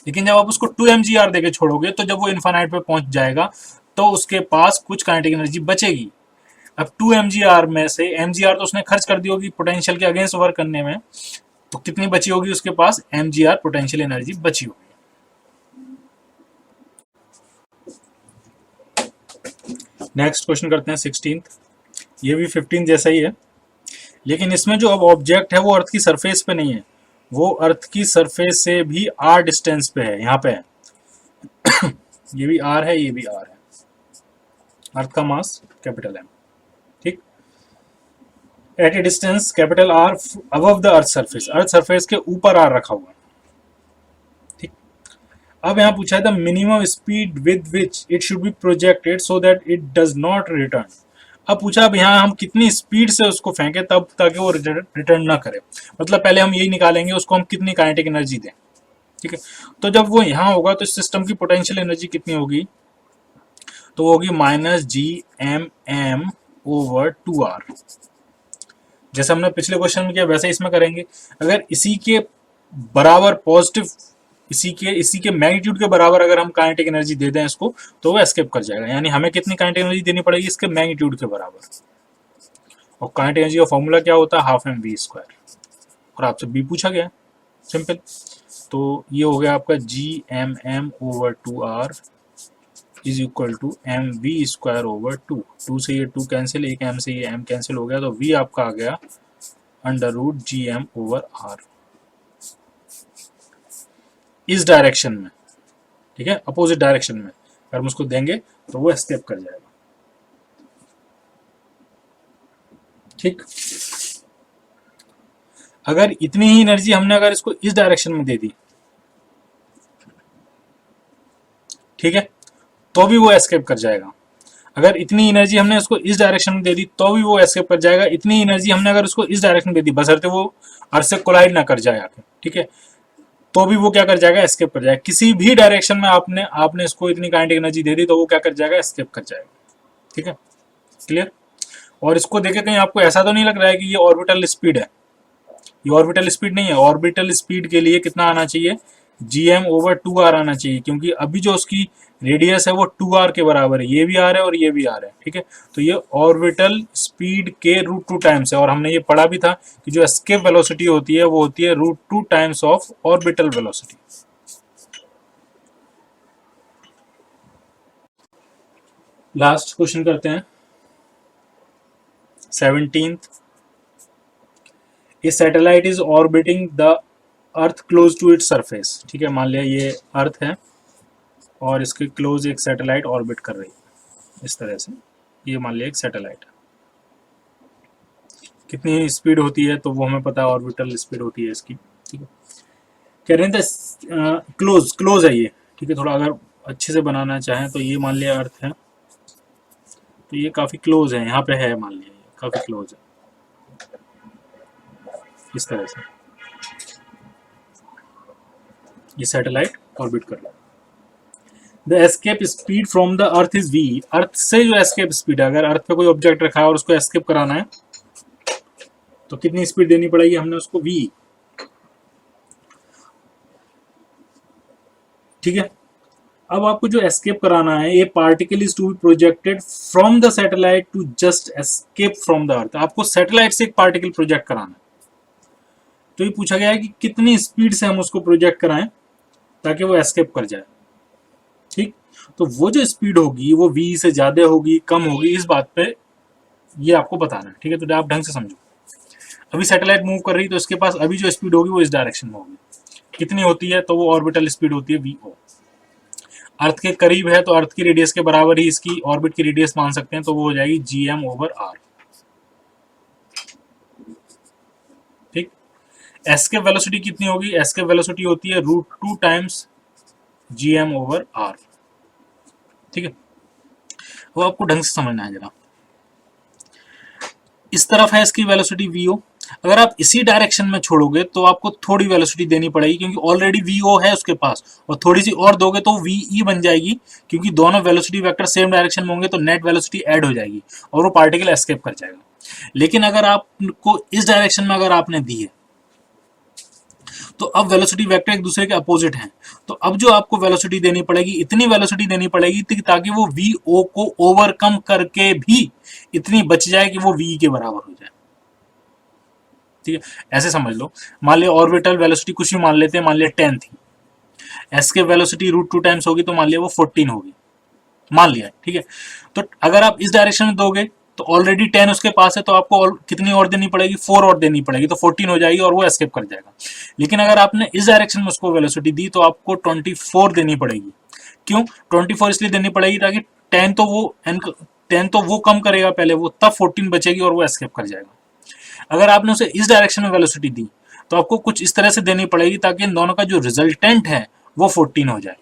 लेकिन जब आप उसको 2 mgr देके छोड़ोगे तो जब वो इन्फिनाइट पे पहुंच जाएगा तो उसके पास कुछ काइनेटिक एनर्जी बचेगी। अब 2 mgr में से mgr तो उसने खर्च कर दी होगी पोटेंशियल के अगेंस्ट वर्क करने में, तो कितनी बची होगी उसके पास? mgr पोटेंशियल एनर्जी बची होगी। नेक्स्ट क्वेश्चन करते हैं 16th। ये भी 15 जैसा ही है, लेकिन इसमें जो अब ऑब्जेक्ट है वो अर्थ की सरफेस पे नहीं है, वो अर्थ की सरफेस से भी r डिस्टेंस पे है, यहाँ पे है। ये भी r है, ये भी r है। अर्थ का मास कैपिटल M, ठीक। At a distance capital R above the earth surface के ऊपर R रखा हुआ है, ठीक। अब यहाँ पूछा है the minimum speed with which it should be projected so that it does not return. अब पूछा अब यहाँ हम कितनी स्पीड से उसको फेंके तब ताकि वो रिटर्न ना करे, मतलब पहले हम यही निकालेंगे उसको हम कितनी काइनेटिक एनर्जी दें, ठीक है। तो जब वो यहाँ होगा तो सिस्टम की पोटेंशियल एनर्जी कितनी होगी, तो वो होगी -GMM/2R। जैसे हमने पिछले क्वेश्चन में किया वैसे इसमें करेंगे। अगर इसी के बराबर पॉजिटिव, इसी के मैग्नीट्यूड के बराबर अगर हम काइनेटिक एनर्जी दे दें इसको, तो वो एस्केप कर जाएगा। यानी हमें कितनी काइनेटिक एनर्जी देनी पड़ेगी, इसके मैग्नीट्यूड के बराबर। और काइनेटिक एनर्जी का फॉर्मूला क्या होता है, 12mv²। और आपसे बी पूछा गया, सिंपल। तो ये हो गया आपका GMM/2R is equal to mv²/2। 2 से ये 2 कैंसिल, एक m से ये m कैंसिल हो गया, तो v आपका आ गया √GM/R इस डायरेक्शन में, ठीक है, अपोजिट डायरेक्शन में। अगर हम उसको देंगे तो वो एस्केप कर जाएगा, ठीक। अगर इतनी ही एनर्जी हमने अगर इसको इस डायरेक्शन में दे दी, ठीक है, तो भी वो एस्केप कर जाएगा। अगर इतनी एनर्जी हमने उसको इस डायरेक्शन में दे दी तो भी वो एस्केप कर जाएगा। इतनी एनर्जी हमने अगर उसको इस डायरेक्शन में दे दी, बशर्ते वो अर्थ से कोलाइड ना कर जाए आके, ठीक है, तो भी वो क्या कर जाएगा, एस्केप कर जाएगा। किसी भी डायरेक्शन में आपने इसको इतनी काइनेटिक एनर्जी दे दी तो वो क्या कर जाएगा, एस्केप कर जाएगा, ठीक है, क्लियर। और इसको देखे कहीं आपको ऐसा तो नहीं लग रहा है कि ये ऑर्बिटल स्पीड है, ये ऑर्बिटल स्पीड नहीं है। ऑर्बिटल स्पीड के लिए कितना आना चाहिए, GM/2R आना चाहिए, क्योंकि अभी जो उसकी रेडियस है वो 2R के बराबर है, ये भी R है और ये भी R है, ठीक है। तो ये ऑर्बिटल स्पीड के √2 टाइम्स है। और हमने ये पढ़ा भी था कि जो एस्केप वेलोसिटी होती है वो होती है √2 times of orbital velocity. Last question करते हैं, 17th। A satellite is orbiting the earth close to its surface, ठीक है। मान लिया ये अर्थ है और इसके क्लोज एक सैटेलाइट ऑर्बिट कर रही है इस तरह से, ये मान लिया एक सैटेलाइट है। कितनी स्पीड होती है तो वो हमें पता है, ऑर्बिटल स्पीड होती है इसकी, ठीक है। कह रहे हैं क्लोज है ये, ठीक है। थोड़ा अगर अच्छे से बनाना चाहें तो ये मान लिया अर्थ है, तो ये काफ़ी क्लोज है, यहाँ पे है, मान लिया ये काफ़ी क्लोज है इस तरह से। ये सैटेलाइट ऑर्बिट कर रहा है। The escape speed from the earth is v। अर्थ से जो एस्केप स्पीड है, अगर अर्थ पे कोई ऑब्जेक्ट रखा है और उसको एस्केप कराना है तो कितनी स्पीड देनी पड़ेगी हमने उसको, v, ठीक है। अब आपको जो एस्केप कराना है, ये particle is to be projected from the satellite to just escape from the earth. आपको सैटेलाइट से एक पार्टिकल प्रोजेक्ट कराना है, तो ये पूछा गया है कि कितनी स्पीड से हम उसको प्रोजेक्ट कराएं ताकि वो एस्केप कर जाए, ठीक। तो वो जो स्पीड होगी वो v से ज्यादा होगी, कम होगी, इस बात पे ये आपको बताना है, ठीक है। तो आप ढंग से समझो, अभी सैटेलाइट मूव कर रही तो इसके पास अभी जो स्पीड होगी वो इस डायरेक्शन में होगी, कितनी होती है, तो वो ऑर्बिटल स्पीड होती है vo। अर्थ के करीब है तो अर्थ की रेडियस के बराबर ही इसकी ऑर्बिट की रेडियस मान सकते हैं, तो वो हो जाएगी GM/R, ठीक। एस्केप वेलोसिटी कितनी होगी, एस्केप वेलोसिटी होती है √2 टाइम्स GM/R, ठीक है। वो आपको ढंग से समझना है जरा। इस तरफ है इसकी वेलोसिटी vo, अगर आप इसी डायरेक्शन में छोड़ोगे तो आपको थोड़ी वेलोसिटी देनी पड़ेगी, क्योंकि ऑलरेडी vo है उसके पास, और थोड़ी सी और दोगे तो ve बन जाएगी, क्योंकि दोनों वेलोसिटी वेक्टर सेम डायरेक्शन में होंगे तो नेट वेलोसिटी ऐड हो जाएगी और वो पार्टिकल एस्केप कर जाएगा। लेकिन अगर आपको इस डायरेक्शन में अगर आपने दी है तो अब वेलोसिटी वेक्टर एक दूसरे के अपोजिट हैं, तो अब जो आपको वेलोसिटी देनी पड़ेगी, इतनी वेलोसिटी देनी पड़ेगी ताकि वो vo को ओवरकम करके भी इतनी बच जाए कि वो v के बराबर हो जाए, ठीक है। ऐसे समझ लो, मान लिया ऑर्बिटल वेलोसिटी कुछ भी मान लेते हैं, मान लिया 10 थी, एस्केप वेलोसिटी √2 टाइम्स होगी तो मान लिया वो 14 होगी, मान लिया, ठीक है। तो अगर आप इस डायरेक्शन में दोगे तो ऑलरेडी 10 उसके पास है, तो आपको कितनी और देनी पड़ेगी, 4 और देनी पड़ेगी, तो 14 हो जाएगी और वो एस्केप कर जाएगा। लेकिन अगर आपने इस डायरेक्शन में उसको वेलोसिटी दी तो आपको 24 देनी पड़ेगी। क्यों 24 इसलिए देनी पड़ेगी ताकि 10 तो वो 10 तो वो कम करेगा पहले, वो तब 14 बचेगी और वो एस्केप कर जाएगा। अगर आपने उसे इस डायरेक्शन में वेलोसिटी दी तो आपको कुछ इस तरह से देनी पड़ेगी ताकि इन दोनों का जो रिजल्टेंट है वो 14 हो जाए,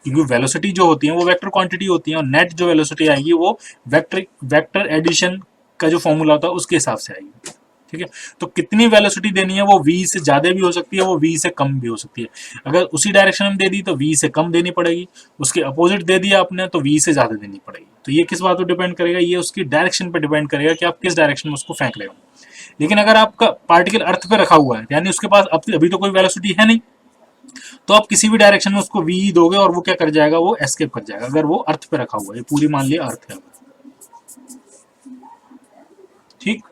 क्योंकि वेलोसिटी जो होती है वो वेक्टर क्वांटिटी होती है और नेट जो वेलोसिटी आएगी वो वेक्टर एडिशन का जो फॉर्मूला होता है उसके हिसाब से आएगी। ठीक है, तो कितनी वेलोसिटी देनी है वो v से ज्यादा भी हो सकती है, वो v से कम भी हो सकती है। अगर उसी डायरेक्शन में दे दी तो v से कम देनी पड़ेगी, उसके अपोजिट दे दिया आपने तो v से ज्यादा देनी पड़ेगी। तो ये किस बात पर डिपेंड करेगा, ये उसकी डायरेक्शन पर डिपेंड करेगा कि आप किस डायरेक्शन में उसको फेंक रहे हो। लेकिन अगर आपका पार्टिकल अर्थ पे रखा हुआ है, यानी उसके पास अभी तो कोई वेलोसिटी है नहीं, तो आप किसी भी डायरेक्शन में उसको v दोगे और वो क्या कर जाएगा, वो एस्केप कर जाएगा। अगर वो अर्थ पे रखा हुआ है, पूरी मान लिया अर्थ है, ठीक।